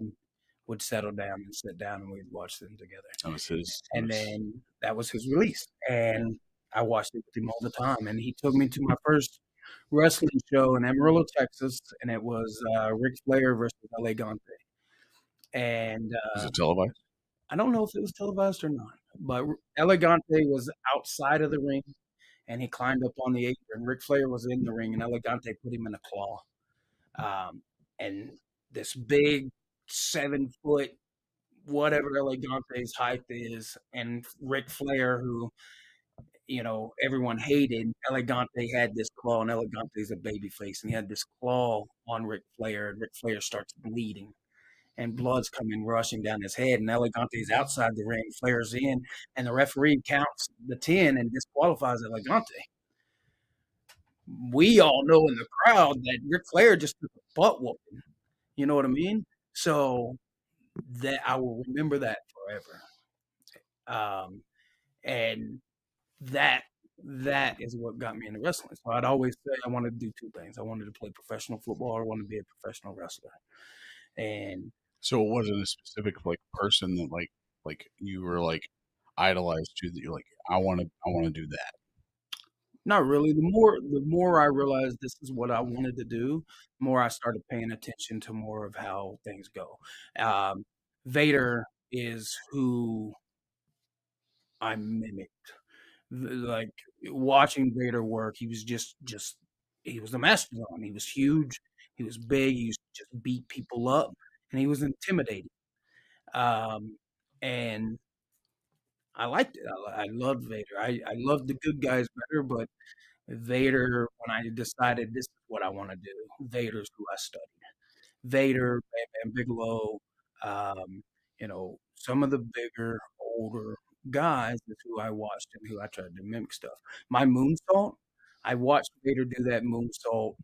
would settle down and sit down and we'd watch them together. That was his. That And was then that was his release. And I watched it with him all the time. And he took me to my first wrestling show in Amarillo, Texas, and it was Ric Flair versus Elegante. And was it televised? I don't know if it was televised or not, but Elegante was outside of the ring and he climbed up on the apron. Ric Flair was in the ring and Elegante put him in a claw. And this big 7 foot, whatever Elegante's height is, and Ric Flair, who everyone hated. Elegante had this claw, and Elegante's a baby face, and he had this claw on Ric Flair, and Ric Flair starts bleeding, and blood's coming rushing down his head, and Elegante's outside the ring, Flair's in, and the referee counts the 10 and disqualifies Elegante. We all know in the crowd that Ric Flair just took a butt whooping. You know what I mean? So that I will remember that forever. Um, and that that is what got me into wrestling. So I'd always say I wanted to do two things. I wanted to play professional football. Or I wanted to be a professional wrestler. And So it wasn't a specific like person that like you were like idolized to that you're like I want to do that. not really. The more I realized this is what I wanted to do, the more I started paying attention to more of how things go. Um, Vader is who I mimicked. Like watching Vader work, he was just he was a mastodon. He was huge. He was big. He used to just beat people up, and he was intimidating. Um, and I liked it. I loved Vader. I loved the good guys better, but Vader. When I decided this is what I want to do, Vader's who I studied. Vader, Bam Bam Bigelow, some of the bigger, older guys is who I watched and who I tried to mimic stuff. My moonsault, I watched Vader do that moonsault.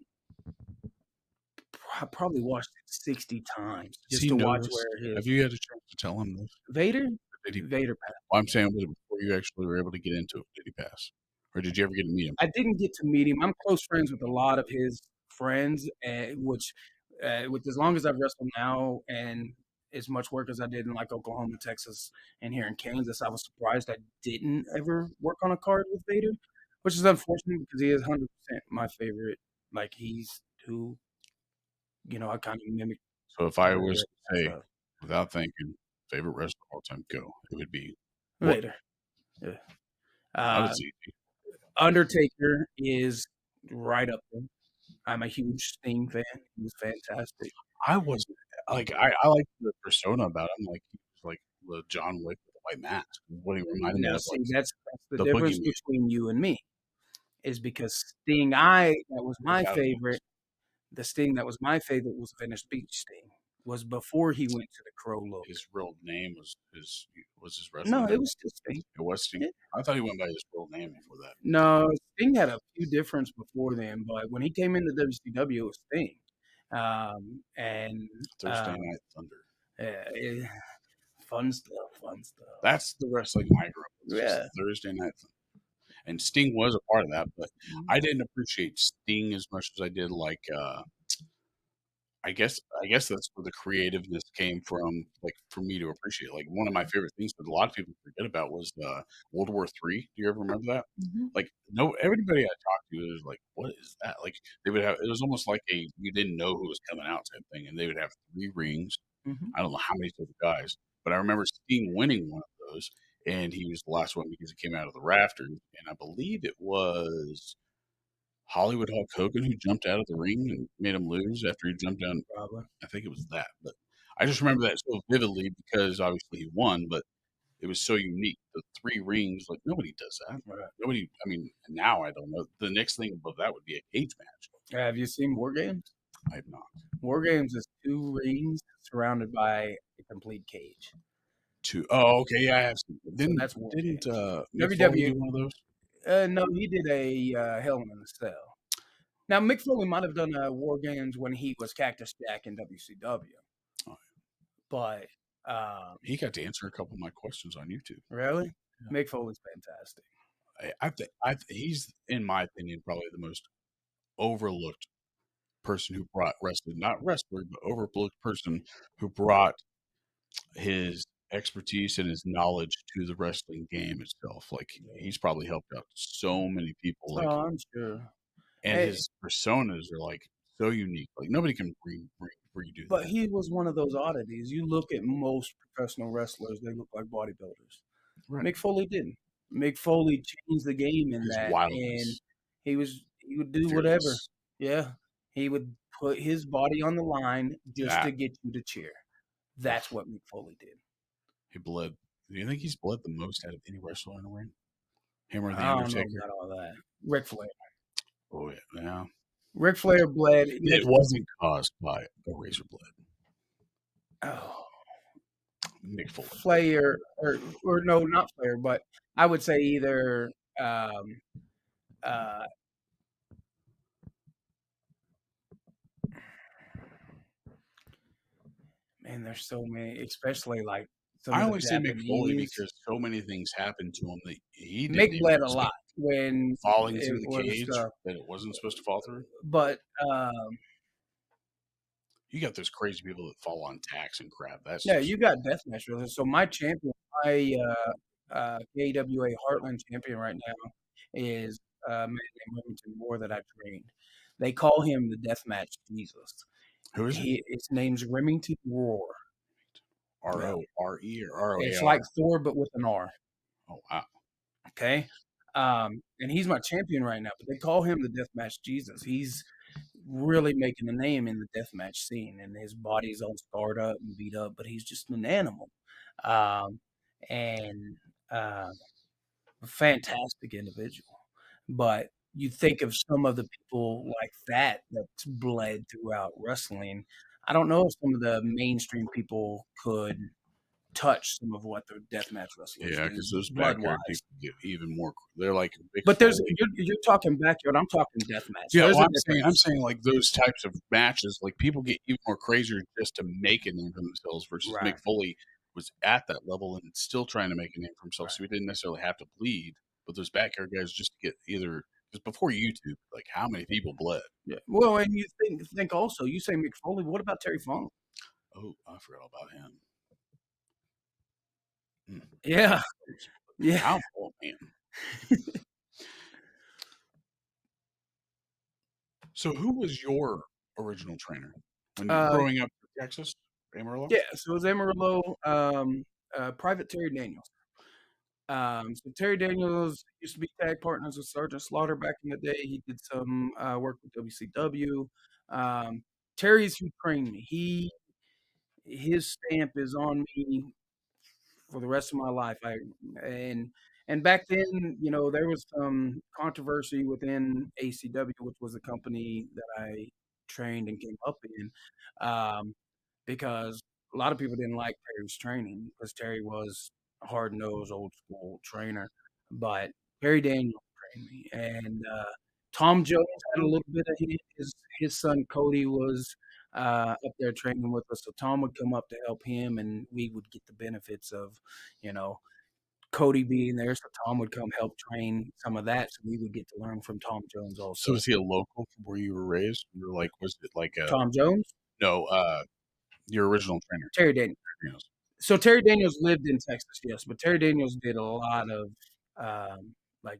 I probably watched it 60 times Does just he to know watch this? where Have his you had a chance to tell him this? Vader, Or did he? Vader passed. Well, I'm saying was it before you actually were able to get into it? Did he pass, or did you ever get to meet him? I didn't get to meet him. I'm close friends with a lot of his friends, which with as long as I've wrestled now and as much work as I did in like Oklahoma, Texas, and here in Kansas, I was surprised I didn't ever work on a card with Vader, which is unfortunate because he is 100% my favorite. Like he's who I kind of mimic So if I was Vader to as say, without thinking, favorite wrestler of all time, go, it would be what? Vader. Yeah. Not Uh, as easy. Undertaker is right up there. I'm a huge Sting fan. He was fantastic. I wasn't like I like the persona about him. Like he was like the John Wick with the white mask. What he reminded me Now, of, see, like that's the the difference boogeyman between you and me, is because Sting, that was my without a mask. favorite. The Sting that was my favorite was Venice Beach Sting. Was before he went to the Crow look. His real name was his wrestling No, it name. was still Sting. It was Sting. Yeah. I thought he went by his real name before that. No, Sting had a few difference before then, but when he came into WCW, it was Sting. And Thursday Night Thunder. eh, fun stuff, fun stuff. That's the wrestling I grew up with. Yeah. Just Thursday Night Thunder. And Sting was a part of that, but I didn't appreciate Sting as much as I did like I guess that's where the creativeness came from, like for me to appreciate. Like one of my favorite things that a lot of people forget about was World War III. Do you ever remember that? Mhm. Like no, everybody I talked to was like, "What is that?" Like they would have. It was almost like you didn't know who was coming out type thing, and they would have 3 rings. Mhm. I don't know how many different guys, but I remember Sting winning one of those, and he was the last one because he came out of the rafters, and I believe it was Hollywood Hulk Hogan who jumped out of the ring and made him lose after he jumped down. Probably. I think it was that, but I just remember that so vividly because obviously he won, but it was so unique. The 3 rings, like nobody does that. Right. Nobody. I mean, now I don't know. The next thing above that would be a cage match. Have you seen War Games? I have not. War Games is 2 rings surrounded by a complete cage. Oh, okay, yeah, I have seen. Didn't that's War didn't Games. Mick Foley WWE do one of those? No, he did a Hell in a Cell. Now, Mick Foley might have done War Games when he was Cactus Jack in WCW, Oh, but he got to answer a couple of my questions on YouTube. really, Yeah. Mick Foley's fantastic. He's, in my opinion, probably the most overlooked person who brought wrestling, not wrestler, but overlooked person who brought his expertise and his knowledge to the wrestling game itself. Like he's probably helped out so many people. Like, Oh, I'm sure. and his personas are like so unique. Like nobody can redo But that. he was one of those oddities. You look at most professional wrestlers; they look like bodybuilders. Right. Mick Foley didn't. Mick Foley changed the game in His that, and wildness, he would do whatever. fearless. Yeah, he would put his body on the line just to That get you to cheer. That's what Mick Foley did. he bled. Do you think he's bled the most out of any wrestler in the ring? Him or the I don't know Undertaker? about all that. Ric Flair. Oh yeah. Ric Flair bled. It wasn't caused by a razor blade. Oh, Mick Foley. Flair, or no, not Flair, but I would say either uh, man, there's so many, especially like some I of the only say Mick Foley Japanese. because so many things happened to him that he didn't Mick even bled a expect. lot when Falling it through the was, cage that it wasn't supposed to fall through. but You got those crazy people that fall on tacks and crap. That's yeah, just you got deathmatch wrestlers. So my champion, my AWA Heartland champion right now is a man named Remington Moore that I trained. They call him the Deathmatch Jesus. who is it? His name's Remington Roar. RORE or ROAR? It's like Thor, but with an R. Oh wow. Okay. And he's my champion right now, but they call him the Deathmatch Jesus. He's really making a name in the deathmatch scene, and his body's all scarred up and beat up, but he's just an animal. And a fantastic individual. But you think of some of the people like that's bled throughout wrestling. I don't know if some of the mainstream people could touch some of what the deathmatch wrestlers Yeah, do, because those blood-wise. backyard people get even more. They're like Mick But there's Foley. you're talking backyard. I'm talking deathmatch. Yeah, There's well, a I'm difference. saying like those types of matches, like people get even more crazier just to make a name for themselves. Versus Right. Mick Foley was at that level and still trying to make a name for himself, Right. so he didn't necessarily have to bleed. But those backyard guys just get either Because before YouTube, like, how many people bled? Yeah. Well, and you think also, you say Mick Foley, what about Terry Funk? Oh, I forgot about him. Mm, Yeah. Yeah. powerful, man. So who was your original trainer when you Uh, growing up in Texas, Amarillo? yeah, so it was Amarillo, Private Terry Daniels. So Terry Daniels used to be tag partners with Sergeant Slaughter back in the day. He did some work with WCW. Um, Terry's who trained me. His stamp is on me for the rest of my life. And and back then, there was some controversy within ACW, which was the company that I trained and came up in, because a lot of people didn't like Terry's training because Terry was a hard nosed, old school trainer. But Terry Daniels trained me, and Tom Jones had a little bit of his son Cody was up there training with us. So Tom would come up to help him, and we would get the benefits of, you know, Cody being there. So Tom would come help train some of that. So we would get to learn from Tom Jones So also. is he a local from where you were raised? You were like, was it like a Tom Jones, no, your original trainer? Terry Daniels. You know, So Terry Daniels lived in Texas, yes, but Terry Daniels did a lot of like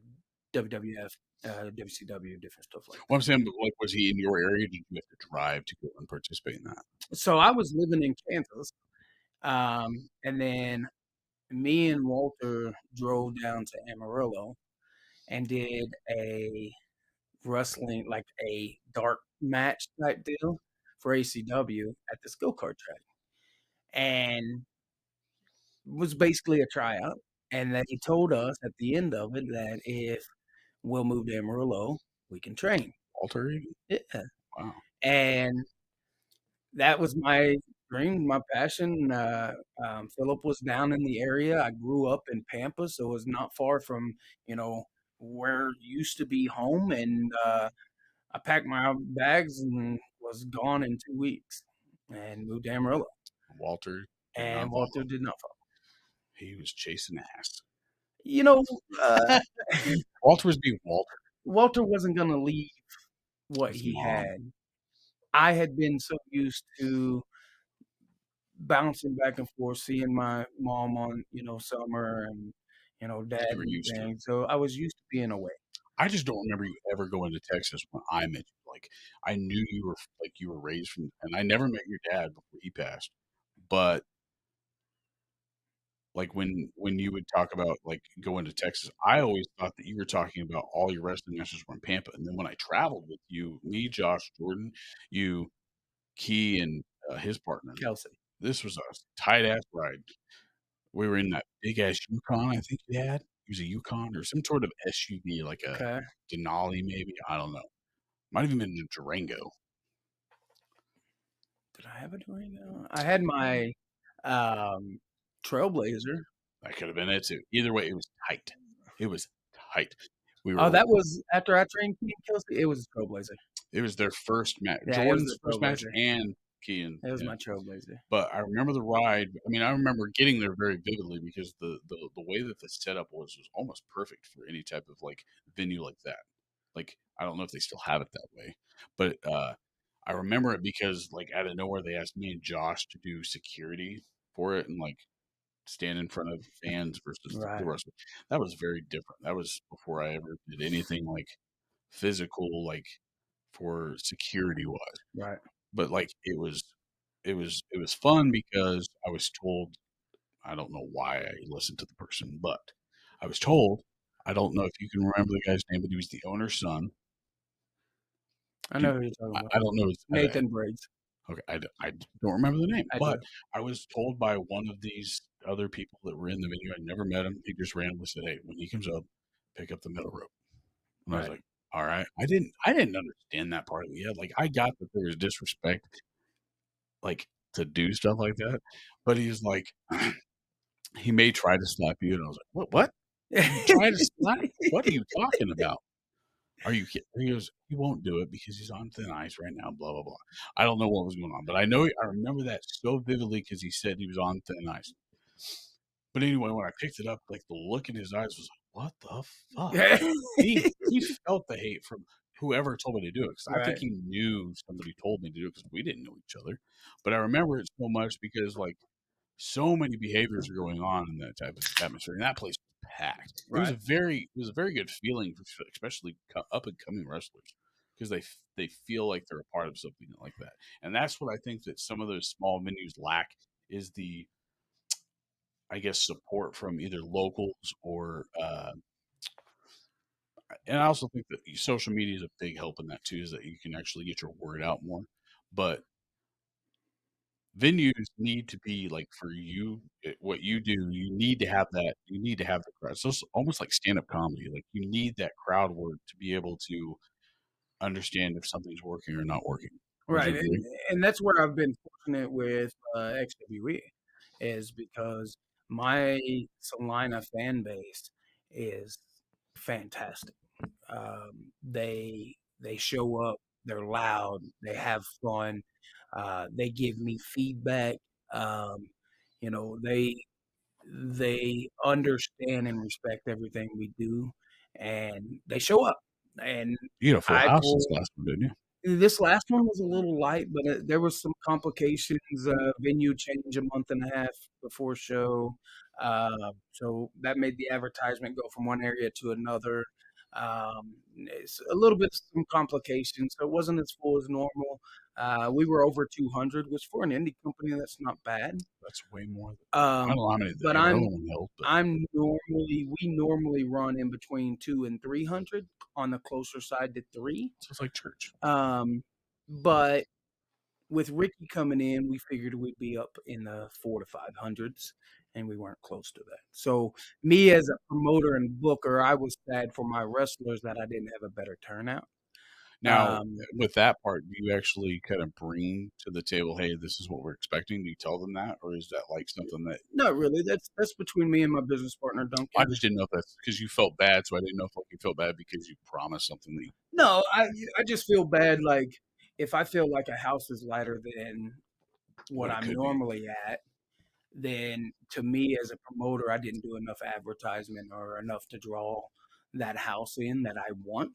WWF, WCW, different stuff like well, I'm that. saying, but like, was he in your area? Did you have to drive to go and participate in that? So I was living in Kansas, and then me and Walter drove down to Amarillo and did a wrestling, like a dark match type deal for ACW at this go-kart track. And was basically a tryout. And then he told us at the end of it that if we'll move to Amarillo, we can train. Walter even? Yeah. Wow. And that was my dream, my passion. Philip was down in the area. I grew up in Pampa, so it was not far from, you know, where it used to be home. And I packed my bags and was gone in 2 weeks and moved to Amarillo. Walter did And not Walter follow. did not follow. He was chasing ass. You know, uh, Walter was being Walter. Walter wasn't going to leave what His he mom. had. I had been so used to bouncing back and forth, seeing my mom on, summer and, dad You were and used to it. things. So I was used to being away. I just don't remember you ever going to Texas when I met you. Like, I knew you were like you were raised from, and I never met your dad before he passed. But like when you would talk about like going to Texas, I always thought that you were talking about all your wrestling matches were in Pampa. And then when I traveled with you, me, Josh, Jordan, you, Key, and his partner, Kelsey. this was a tight ass ride. We were in that big ass Yukon, I think you had. It was a Yukon or some sort of SUV, like a Okay. Denali, maybe. I don't know. Might have even been a Durango. Did I have a Durango? I had my Trailblazer. That could have been it too. Either way, it was tight. It was tight. We Oh, were. that was after I trained Key and Kelsey. It was a Trailblazer. It was their first match, Yeah, it was Jordan's the first match, Trailblazer. and Key and It was yeah. my Trailblazer. But I remember the ride. I mean, I remember getting there very vividly because the way that the setup was almost perfect for any type of like venue like that. Like I don't know if they still have it that way, but I remember it because like out of nowhere they asked me and Josh to do security for it and like stand in front of fans versus the Right. rest. That was very different. That was before I ever did anything like physical, like for security wise. Right. But like it was fun because I was told I don't know why I listened to the person, but I was told I don't know if you can remember the guy's name, but he was the owner's son. I Do know who you're talking about. I don't know his Nathan Briggs. okay, I don't remember the name, I but do. I was told by one of these other people that were in the venue, I never met him, he just randomly said, "Hey, when he comes up, pick up the middle rope." And I was Right. like, "Alright." I didn't understand that part of it yet, like, I got that there was disrespect, like, to do stuff like that, but he's like, "He may try to slap you," and I was like, "What? Try to slap? What are you talking about? Are you kidding?" He goes, "He won't do it because he's on thin ice right now, blah, blah, blah." I don't know what was going on, but I remember that so vividly because he said he was on thin ice. But anyway, when I picked it up, like, the look in his eyes was like, what the fuck? He felt the hate from whoever told me to do it, because I think Right, he knew somebody told me to do it, because we didn't know each other. But I remember it so much because, like, so many behaviors are going on in that type of atmosphere, and that place was packed. right. It was a very good feeling for especially up and coming wrestlers, because they feel like they're a part of something like that, and that's what I think that some of those small venues lack, is the, I guess, support from either locals or and I also think that social media is a big help in that too, is that you can actually get your word out more. But venues need to be like, for you, what you do, you need to have that. You need to have the crowd. So it's almost like stand up comedy. Like, you need that crowd work to be able to understand if something's working or not working. Would you Right, agree? and that's where I've been fortunate with, XWE, is because my Salina fan base is fantastic. They show up, they're loud, they have fun, they give me feedback, um, you know, they understand and respect everything we do, and they show up, and You had a full I house pull this last one, didn't you? this last one was a little light, but, there was some complications, venue change a month and a half before show, so that made the advertisement go from one area to another. It's a little bit some complications, so it wasn't as full as normal. We were over 200, which for an indie company, that's not bad. That's way more. I don't Um, know how many but the other one held, but we normally run in between 2 and 300, on the closer side to 3. so it's like church. Um, but with Ricky coming in, we figured we'd be up in the 4 to 500s, and we weren't close to that. So, me as a promoter and booker, I was sad for my wrestlers that I didn't have a better turnout. Now, Um, with that part, do you actually kind of bring to the table, "Hey, this is what we're expecting"? Do you tell them that, or is that like something that Not really. That's between me and my business partner, I Duncan. just didn't know if that's because you felt bad, so I didn't know if, like, you felt bad because you promised something that you No, I just feel bad. Like, if I feel like a house is lighter than what what it I'm could be. normally at, then to me as a promoter, I didn't do enough advertisement or enough to draw that house in that I want.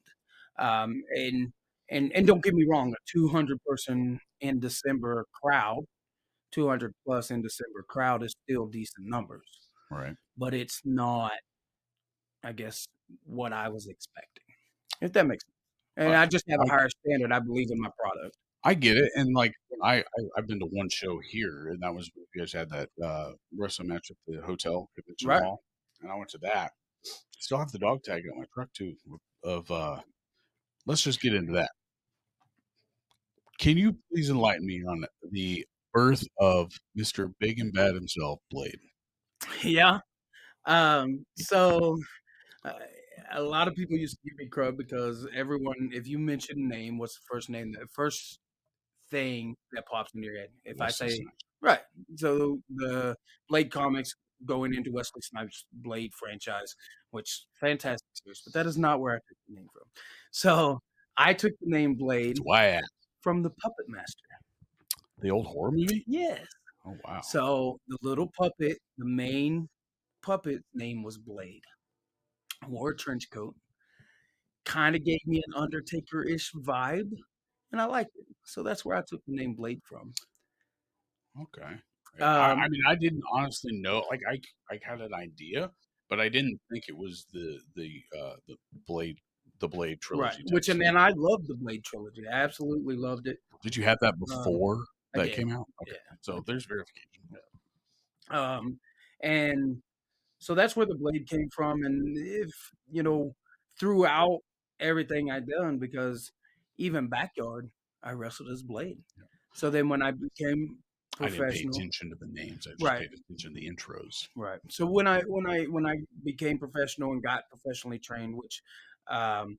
Um, and and don't get me wrong, a 200 person in December crowd, 200 plus in December crowd is still decent numbers, Right. but it's not, I guess, what I was expecting. If that makes sense. And Uh, I just have I a higher standard. I believe in my product. I get it, and, like, I've been to one show here, and that was when you guys had that, wrestling match at the hotel convention Right. hall, and I went to that. Still have the dog tag on my truck too of, let's just get into that. Can you please enlighten me on the birth of Mr. Big and Bad himself, Blade? Yeah. So uh, a lot of people used to give me crud because everyone, if you mention a name, what's the first name? The first thing that pops in your head. If I Wesley say, Snipes. right, so the Blade comics going into Wesley Snipes' Blade franchise, which fantastic series, but that is not where I took the name from. So I took the name That's Blade why I asked. from the Puppet Master. The old horror movie? Yes. Oh, wow. So the little puppet, the main puppet's name was Blade. Wore a trench coat, kind of gave me an Undertaker-ish vibe, and I liked it. So that's where I took the name Blade from. Okay. I Um, mean, I didn't honestly know. Like, I had an idea, but I didn't think it was the Blade the Blade right. trilogy type Which and stuff. then I loved the Blade trilogy. I absolutely loved it. Did you have that Um, before I that did. came out? Okay, Yeah. so there's verification. Um, and so that's where the Blade came from. And if throughout everything I done, because even backyard, I wrestled as Blade. So then when I became I didn't pay professional, attention to the names. I just right. paid attention to the intros. Right. So when I became professional and got professionally trained, which um,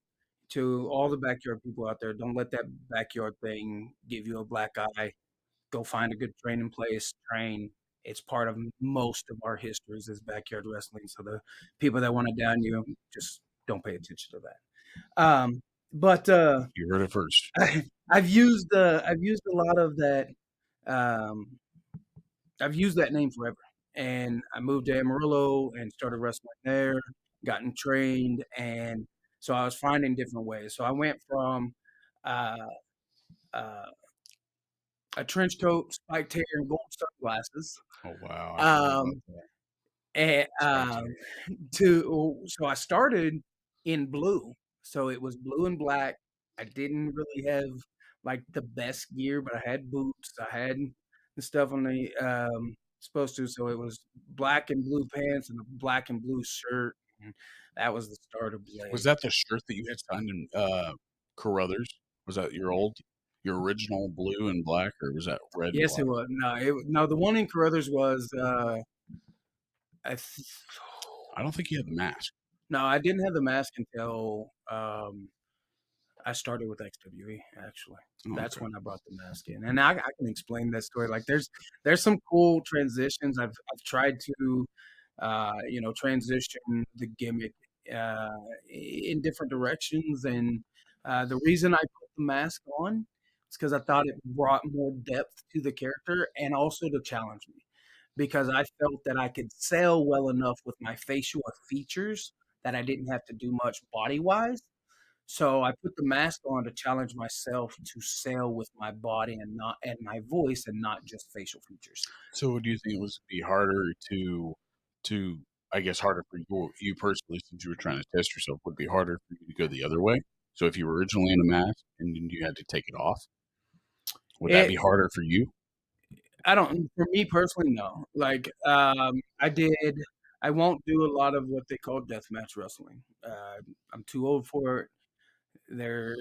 to all the backyard people out there, don't let that backyard thing give you a black eye. Go find a good training place, train. It's part of most of our histories is backyard wrestling. So the people that want to down you just don't pay attention to that. But You heard it first. I've used a lot of that. Um, I've used that name forever. And I moved to Amarillo and started wrestling there. gotten trained, and so I was finding different ways. So I went from uh, uh, a trench coat, spiked hair, and gold sunglasses, Oh wow, I forgot about um, that. and Spiked hair. so I started in blue. So it was blue and black. I didn't really have like the best gear, but I had boots. I had the stuff on the supposed to. So it was black and blue pants and a black and blue shirt. And that was the start of Was Blade. that the shirt that you had signed in Carruthers? Was that your original blue and black, or was that red and Yes, it black? was. No, the one in Carruthers was I th- I don't think you had the mask. no, I didn't have the mask until I started with XWE, actually. Oh, That's okay. when I brought the mask in, and I can explain that story. Like, there's some cool transitions. I've tried to, transition the gimmick uh, in different directions, and the reason I put the mask on is because I thought it brought more depth to the character and also to challenge me, because I felt that I could sell well enough with my facial features that I didn't have to do much body wise. So I put the mask on to challenge myself to sell with my body and my voice and not just facial features. So, do you think it was be harder to I guess harder for you personally since you were trying to test yourself? Would it be harder for you to go the other way? So, if you were originally in a mask and then you had to take it off, would that be It harder for you? I don't for me personally, no. Like, I won't do a lot of what they call deathmatch wrestling. I'm too old for it. There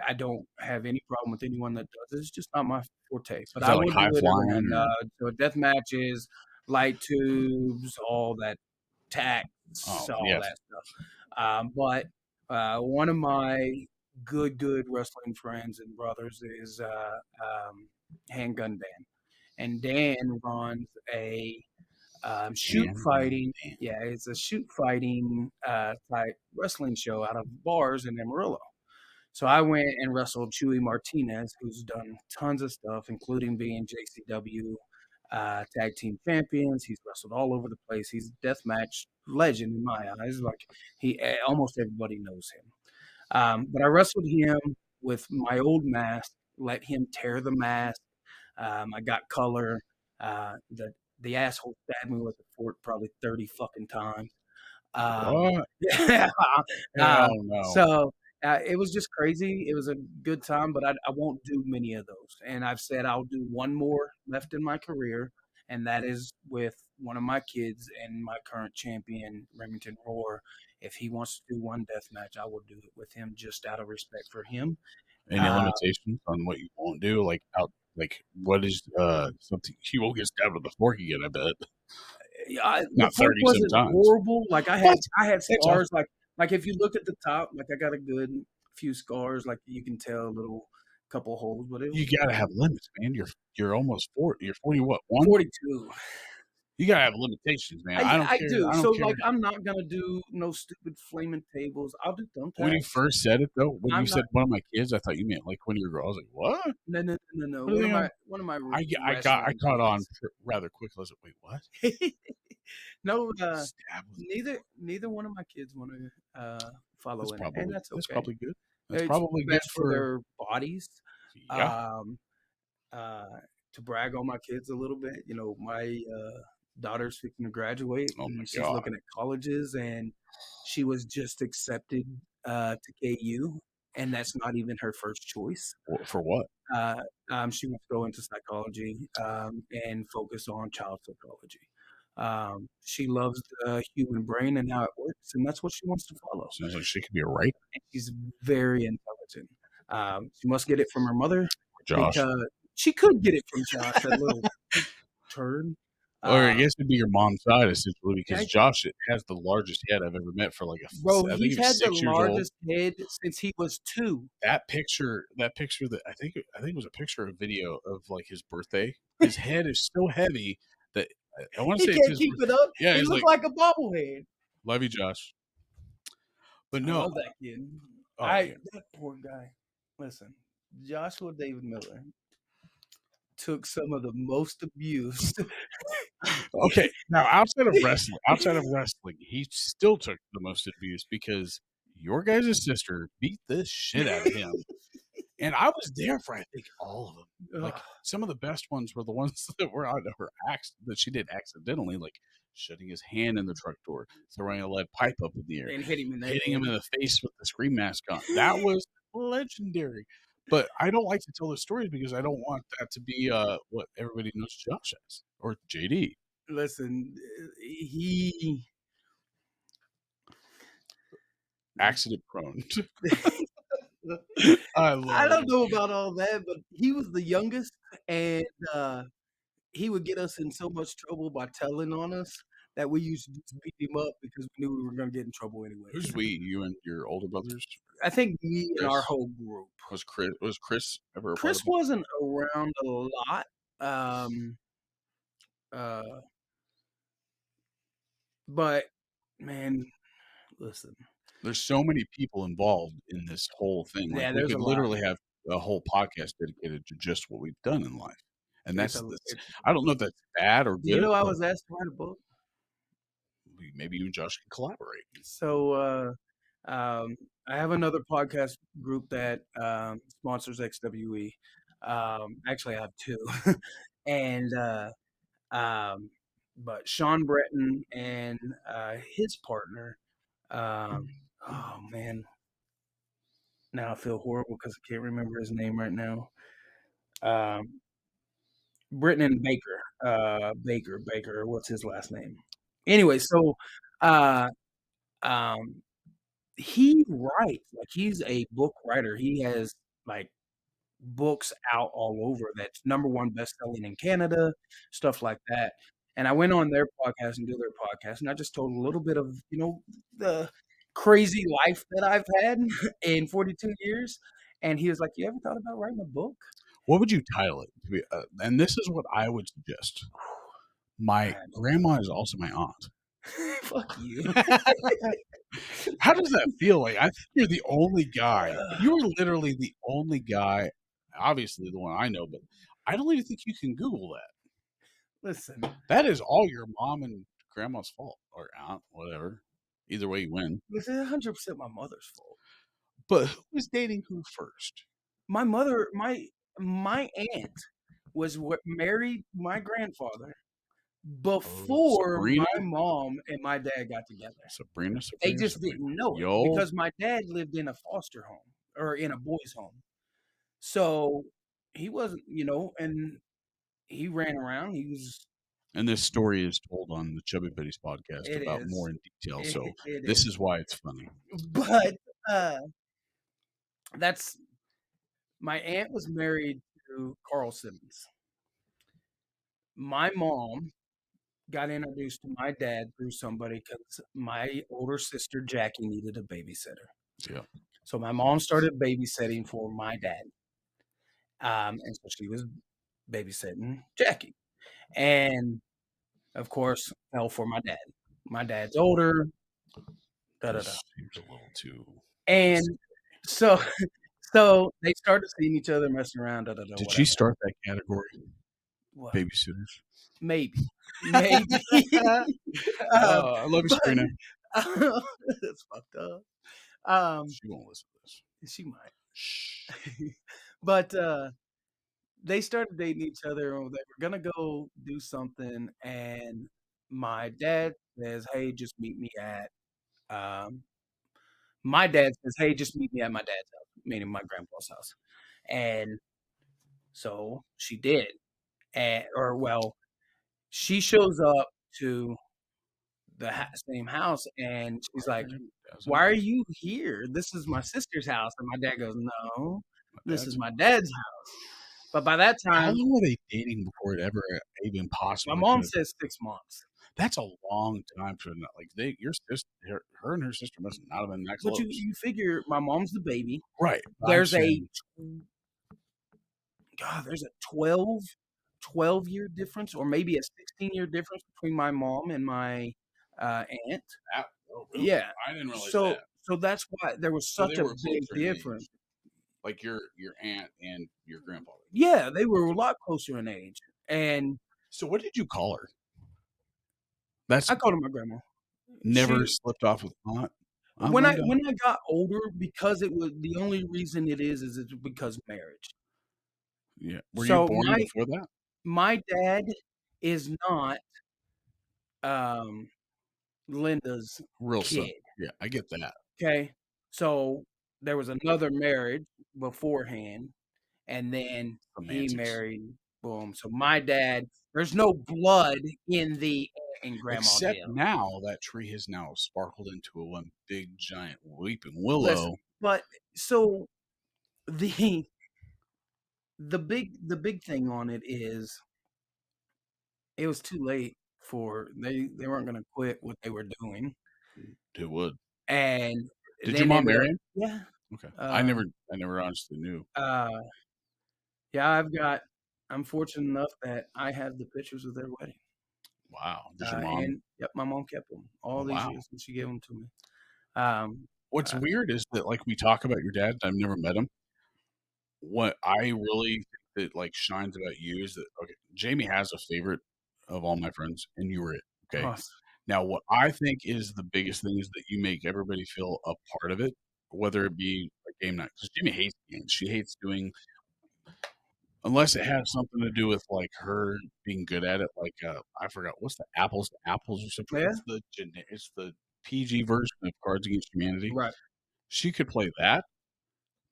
I don't have any problem with anyone that does it. It's just not my forte. But Is I that like will high do it every now flying and or so death matches, light tubes, all that tacks, oh all yeah, that stuff. But one of my good wrestling friends and brothers is Handgun Dan, and Dan runs a shoot hand gun fighting. Yeah, it's a shoot fighting type wrestling show out of bars in Amarillo. So I went and wrestled Chewy Martinez, who's done tons of stuff, including being JCW tag team champions. He's wrestled all over the place. He's a deathmatch legend in my eyes. Like almost everybody knows him. But I wrestled him with my old mask. Let him tear the mask. I got color. The asshole stabbed me with a fork probably 30 fucking times. What? Yeah. Uh, Hell no. so it was just crazy. It was a good time, but I won't do many of those. And I've said I'll do one more left in my career, and that is with one of my kids and my current champion, Remington Roar. If he wants to do one death match, I will do it with him just out of respect for him. Any Uh, limitations on what you won't do? Like what is something you won't get stabbed with a fork again, I bet. Yeah, the Not fork 30 some wasn't times. horrible. Like What? I had It's a scars. Like if you look at the top, like I got a good few scars. Like you can tell a little couple holes, but it you was gotta have nothing. limits, man. You're almost 40. You're 40 what, 1? 42. You gotta have limitations, man. I do. I don't So care. like I'm not gonna do no stupid flaming tables. I'll do When you thumbtacks. first said it though, when you I'm not. said one of my kids, I thought you meant like one of your girls. I was like, what? No. What are they gonna One of my I wrestling caught on kids. rather quick. I was like, wait, what? No, Stab with a fork. neither one of my kids want to follow in it, and that's That's okay. probably good. That's It's probably good best for for their bodies. yeah. Um, to brag on my kids a little bit, my daughter's fixing to graduate, Oh my and she's god. looking at colleges, and she was just accepted to KU, and that's not even her first choice. For what? Uh, she wants to go into psychology and focus on child psychology. She loves the human brain and how it works, and that's what she wants to follow. Sounds like she could be a writer. And she's very intelligent. She must get it from her mother Josh. because she could get it from Josh, that little turd. Or I Uh, guess it'd be your mom's side essentially because I, Josh has the largest head I've ever met for like bro, I think he he's was had the 6 years old. largest head since he was 2. That picture that I think it was a picture or video of like his birthday. His head is so heavy that I want to He say it's can't his keep it up. yeah, He he's looked like, like a bobblehead. "Love you, Josh." But I no, love that kid. oh yeah. That poor guy. Listen, Joshua David Miller. took some of the most abuse. Okay, now outside of wrestling, he still took the most abuse because your guys' sister beat the shit out of him. And I was there for, I think, all of them. Like, Ugh, some of the best ones were the ones that were out of her that she did accidentally, like shutting his hand in the truck door, throwing a lead pipe up in the air, and hit him in the hitting him head. in the face with the scream mask on. That was legendary. But I don't like to tell those stories because I don't want that to be what everybody knows Josh as or JD. Listen, he Accident prone. I I love don't it. know about all that, but he was the youngest, and, he would get us in so much trouble by telling on us that we used to just beat him up because we knew we were gonna get in trouble anyways. Who's we? You and your older brothers? I think me and our Chris? whole group. Was Chris ever a part Chris of it? wasn't around a lot, um, uh, but, man, listen. There's so many people involved in this whole thing. Like, Yeah, we there's a could lot. literally have a whole podcast dedicated to just what we've done in life. And It's that's a the it's I don't know if that's bad or Do you good, know I but was asked to write a book? maybe you and Josh can collaborate. So, I have another podcast group that, sponsors XWE. Actually, I have 2. And, um, but Sean Breton and, his partner, oh, man, now I feel horrible because I can't remember his name right now. Um, Britton and Baker, Baker, what's his last name? Anyway, so, uh, um he writes, like, he's a book writer. He has, like, books out all over that's number 1 best-selling in Canada, stuff like that, and I went on their podcast and do their podcast, and I just told a little bit of, the crazy life that I've had in 42 years, and he was like, "You ever thought about writing a book?" What would you title it? And this is what I would suggest. My Man, grandma is also my aunt. fuck you. How does that feel? Like, I think you're the only guy. You are literally the only guy, obviously the one I know, but I don't even think you can Google that. Listen, That is all your mom and grandma's fault, or aunt, whatever. Either way, you win. this is 100% my mother's fault. But who was dating who first? My mother my aunt was what married my grandfather before Sabrina? my mom and my dad got together. Sabrina? They just didn't know it Yo. because my dad lived in a foster home or in a boys' home. So he wasn't, and he ran around. He was And this story is told on the Chubby Buddies podcast It about is. more in detail. So It this is. is why it's funny. But that's my aunt was married to Carl Simmons. My mom got introduced to my dad through somebody because my older sister, Jackie, needed a babysitter. Yeah. So my mom started babysitting for my dad. And so she was babysitting Jackie. And, of course, fell for my dad. My dad's older, da-da-da. This seems a little too. And so so they started seeing each other, messing around, da-da-da, Did whatever. she start that category? What? Babysitters. Maybe. I love you, Sabrina. That's fucked up. She won't listen to this. She might. Shh. But, they started dating each other, and they were gonna go do something, and my dad says, "Hey, just meet me at," my dad says, "Hey, just meet me at my dad's house," meaning my grandpa's house, and so she did, she shows up to the same house, and she's like, "Why are you here? This is my sister's house." And my dad goes, "No, this is my dad's house." But by that How time, long were they dating before it ever even possible? my mom says 6 months. That's a long time for like your sister, her and her sister must not have been that But close. you figure my mom's the baby. Right. There's a 12-year difference, or maybe a 16-year difference between my mom and my aunt. Oh, really? Yeah. I didn't realize So that. so that's why there was So such they a were big closer in age. difference. Like your aunt and your grandfather. Yeah, they were a lot closer in age, and So what did you call her? That's I called her my grandma. never She slipped off with aunt. Aunt when I Linda? when I got older, because it was the only reason it is it's because of marriage. Yeah. Were you So born before that? my dad is not, um, Linda's Real son. kid, Yeah, I get that. okay? So there was another marriage beforehand, and then he Semantics. married boom. So my dad there's no blood in the aunt and grandma Except deal. now that tree has now sparkled into a one big giant weeping Listen, willow. but so the the big thing on it is it was too late for they weren't gonna quit what they were doing, It would. and Did your then mom ended marry up him? yeah, Okay. um, I never honestly knew. uh, yeah, I'm fortunate enough that I have the pictures of their wedding, Wow. Does your mom and yep, my mom kept them oh, all these wow. years, and she gave them to me. Um, What's uh, weird is that, like, we talk about your dad, I've never met him. What I really think that, like, shines about you is that okay, Jamie has a favorite of all my friends, and you were it, okay? awesome. Now, what I think is the biggest thing is that you make everybody feel a part of it, whether it be a game night. Because Jamie hates games. She hates doing unless it has something to do with, like, her being good at it, like, I forgot, what's the apples to apples or something? Yeah, It's the PG version of Cards Against Humanity. right. She could play that,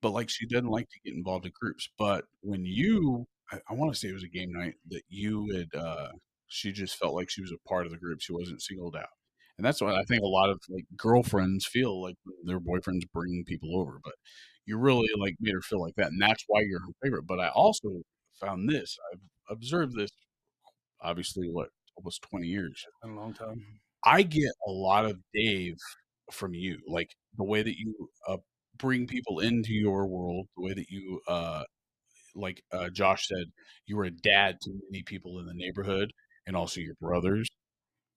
but, like, she doesn't like to get involved in groups, but when you I wanna say it was a game night that you had, she just felt like she was a part of the group, she wasn't singled out, and that's what I think a lot of, like, girlfriends feel like when their boyfriends bring people over, but you really, like, made her feel like that, and that's why you're her favorite, but I also found this, I've observed this, obviously, what, almost 20 years. It's been a long time. I get a lot of Dave from you, like, the way that you, bring people into your world, the way that you, like, Josh said, you were a dad to many people in the neighborhood and also your brothers,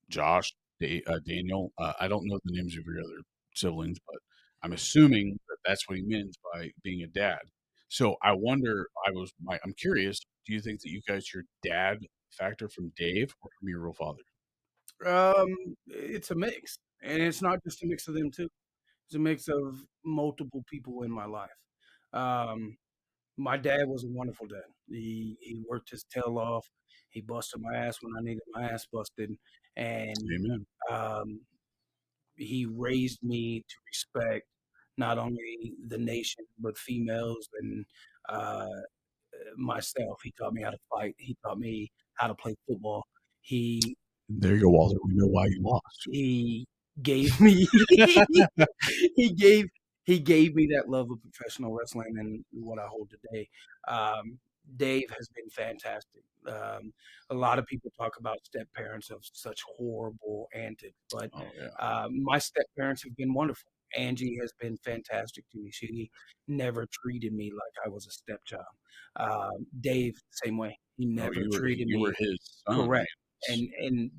Josh, Daniel. I don't know the names of your other siblings, but I'm assuming that that's what he means by being a dad. So I wonder, I'm curious, do you think that you guys your dad factor from Dave or from your real father? It's a mix, and it's not just a mix of them 2. It's a mix of multiple people in my life. Um, my dad was a wonderful dad. He worked his tail off. He busted my ass when I needed my ass busted, and, Amen. um, he raised me to respect not only the nation, but females and, uh, myself. He taught me how to fight. He taught me how to play football. He There you go, Walter. We know why you lost. he gave me he gave he gave me that love of professional wrestling and what I hold today. Um, Dave has been fantastic. A lot of people talk about step parents of such horrible antics, but Oh, yeah. my step parents have been wonderful. Angie has been fantastic to me. She never treated me like I was a stepchild. Dave, same way. He Oh, never treated you were me his son, I mean, correct. And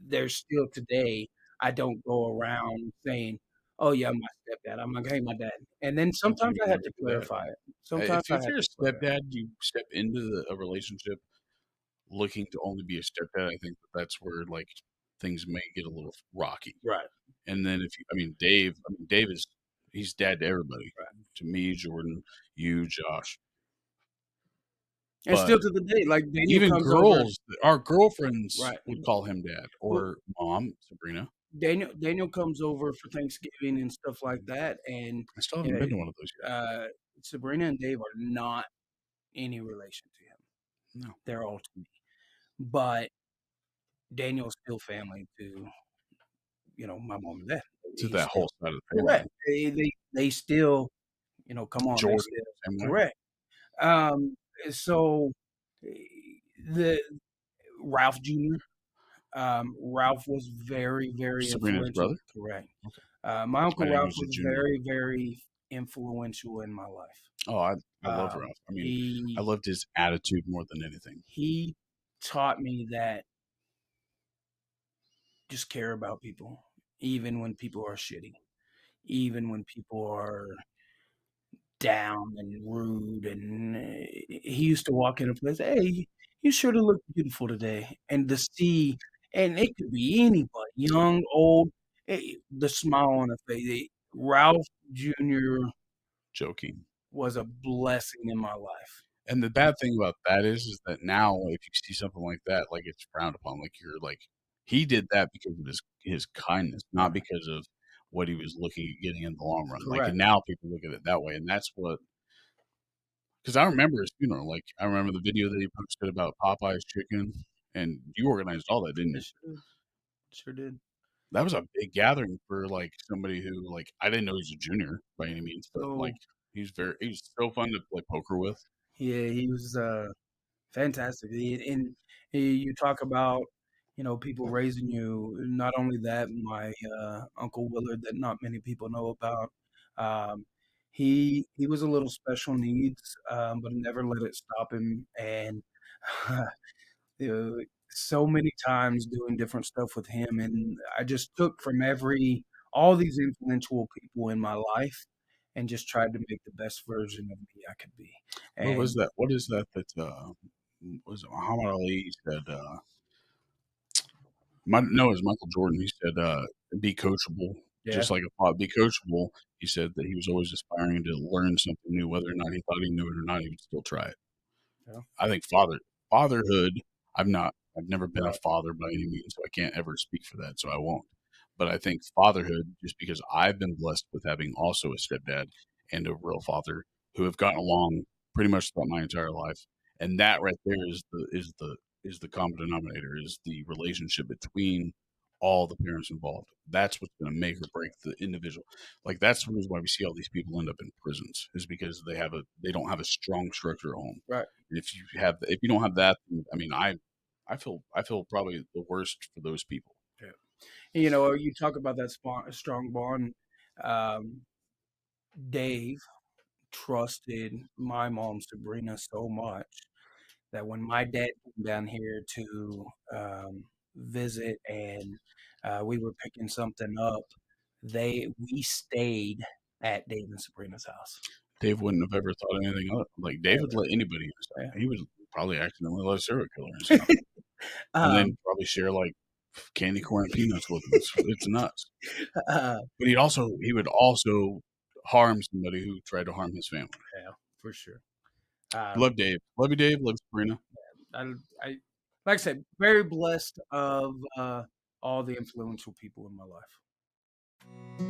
there's still today, I don't go around saying, "Oh, yeah, my stepdad." I'm like, "Hey, my dad." And then sometimes you I can have never to do that. clarify it. Sometimes I If have you're a to clarify stepdad, you step into a relationship looking to only be a stepdad, I think that's where, like, things may get a little rocky. right, And then if you Dave is he's dad to everybody, right. to me, Jordan, you, Josh. And But still to the day, like, Daniel even comes over girls, our girlfriends right. would call him dad Well, or mom, Sabrina. Daniel comes over for Thanksgiving and stuff like that, and, I still you haven't been to one of those know, yet. Sabrina and Dave are not any relation to him. No. They're all to me. But Daniel's still family to, my mom and dad. To He's that still whole side of the correct. family. They still, come on, they Jordan, still same way. correct. Um, so, eh, the Ralph Jr., Ralph was very, very Sabrina's influential brother? correct. Okay. My I uncle didn't know he Ralph was a was junior. very, very influential in my life. Oh, I love Um, Ralph. I mean, I he loved his attitude more than anything. he taught me that just care about people, even when people are shitty, even when people are down and rude, and he used to walk in a place, "Hey, you sure to look beautiful today," and to see and it could be anybody, young, old, the smile on the face. Ralph Jr. Joking. was a blessing in my life. And the bad thing about that is that now if you see something like that, like, it's frowned upon, like, you're like he did that because of his kindness, not Right. because of what he was looking at getting in the long run, like, and Correct. now people look at it that way, and that's what. Because I remember his funeral, like, I remember the video that he posted about Popeye's chicken, and you organized all that, didn't It you? sure did. Sure did. That was a big gathering for, like, somebody who, like, I didn't know he was a junior by any means, but, like, So, he's so fun to play poker with. yeah, he was, fantastic. You talk about, people raising you. Not only that, my Uncle Willard, that not many people know about. Um, he was a little special needs, but never let it stop him. And so many times doing different stuff with him, and I just took from all these influential people in my life, and just tried to make the best version of me I could be. What was And that? What is that was it Muhammad Ali said, no, it was Michael Jordan. He said, "Be coachable, yeah, just like a pot. Be coachable." He said that he was always aspiring to learn something new, whether or not he thought he knew it or not, he would still try it. yeah, I think fatherhood. I've never been a right, father by any means, so I can't ever speak for that, so I won't. But I think fatherhood, just because I've been blessed with having also a stepdad and a real father who have gotten along pretty much throughout my entire life, and that right there is the common denominator, is the relationship between all the parents involved. That's what's going to make or break the individual. Like, that's the reason why we see all these people end up in prisons, is because they don't have a strong structure at home. right. If you don't have that, I mean, I feel probably the worst for those people. Yeah. You talk about that strong bond. Um, Dave trusted my mom Sabrina so much that when my dad came down here to visit, and we were picking something up, we stayed at Dave and Sabrina's house. Dave wouldn't have ever thought anything of it. Like, Dave would Ever. let anybody in his Yeah. house. He would probably accidentally let a serial killer in his house, and um, then probably share like candy corn and peanuts with him. It's nuts. uh, But he would also harm somebody who tried to harm his family. yeah, for sure. Um, Love Dave. Love you, Dave. Love Sabrina. I, I, like I said, very blessed of all the influential people in my life.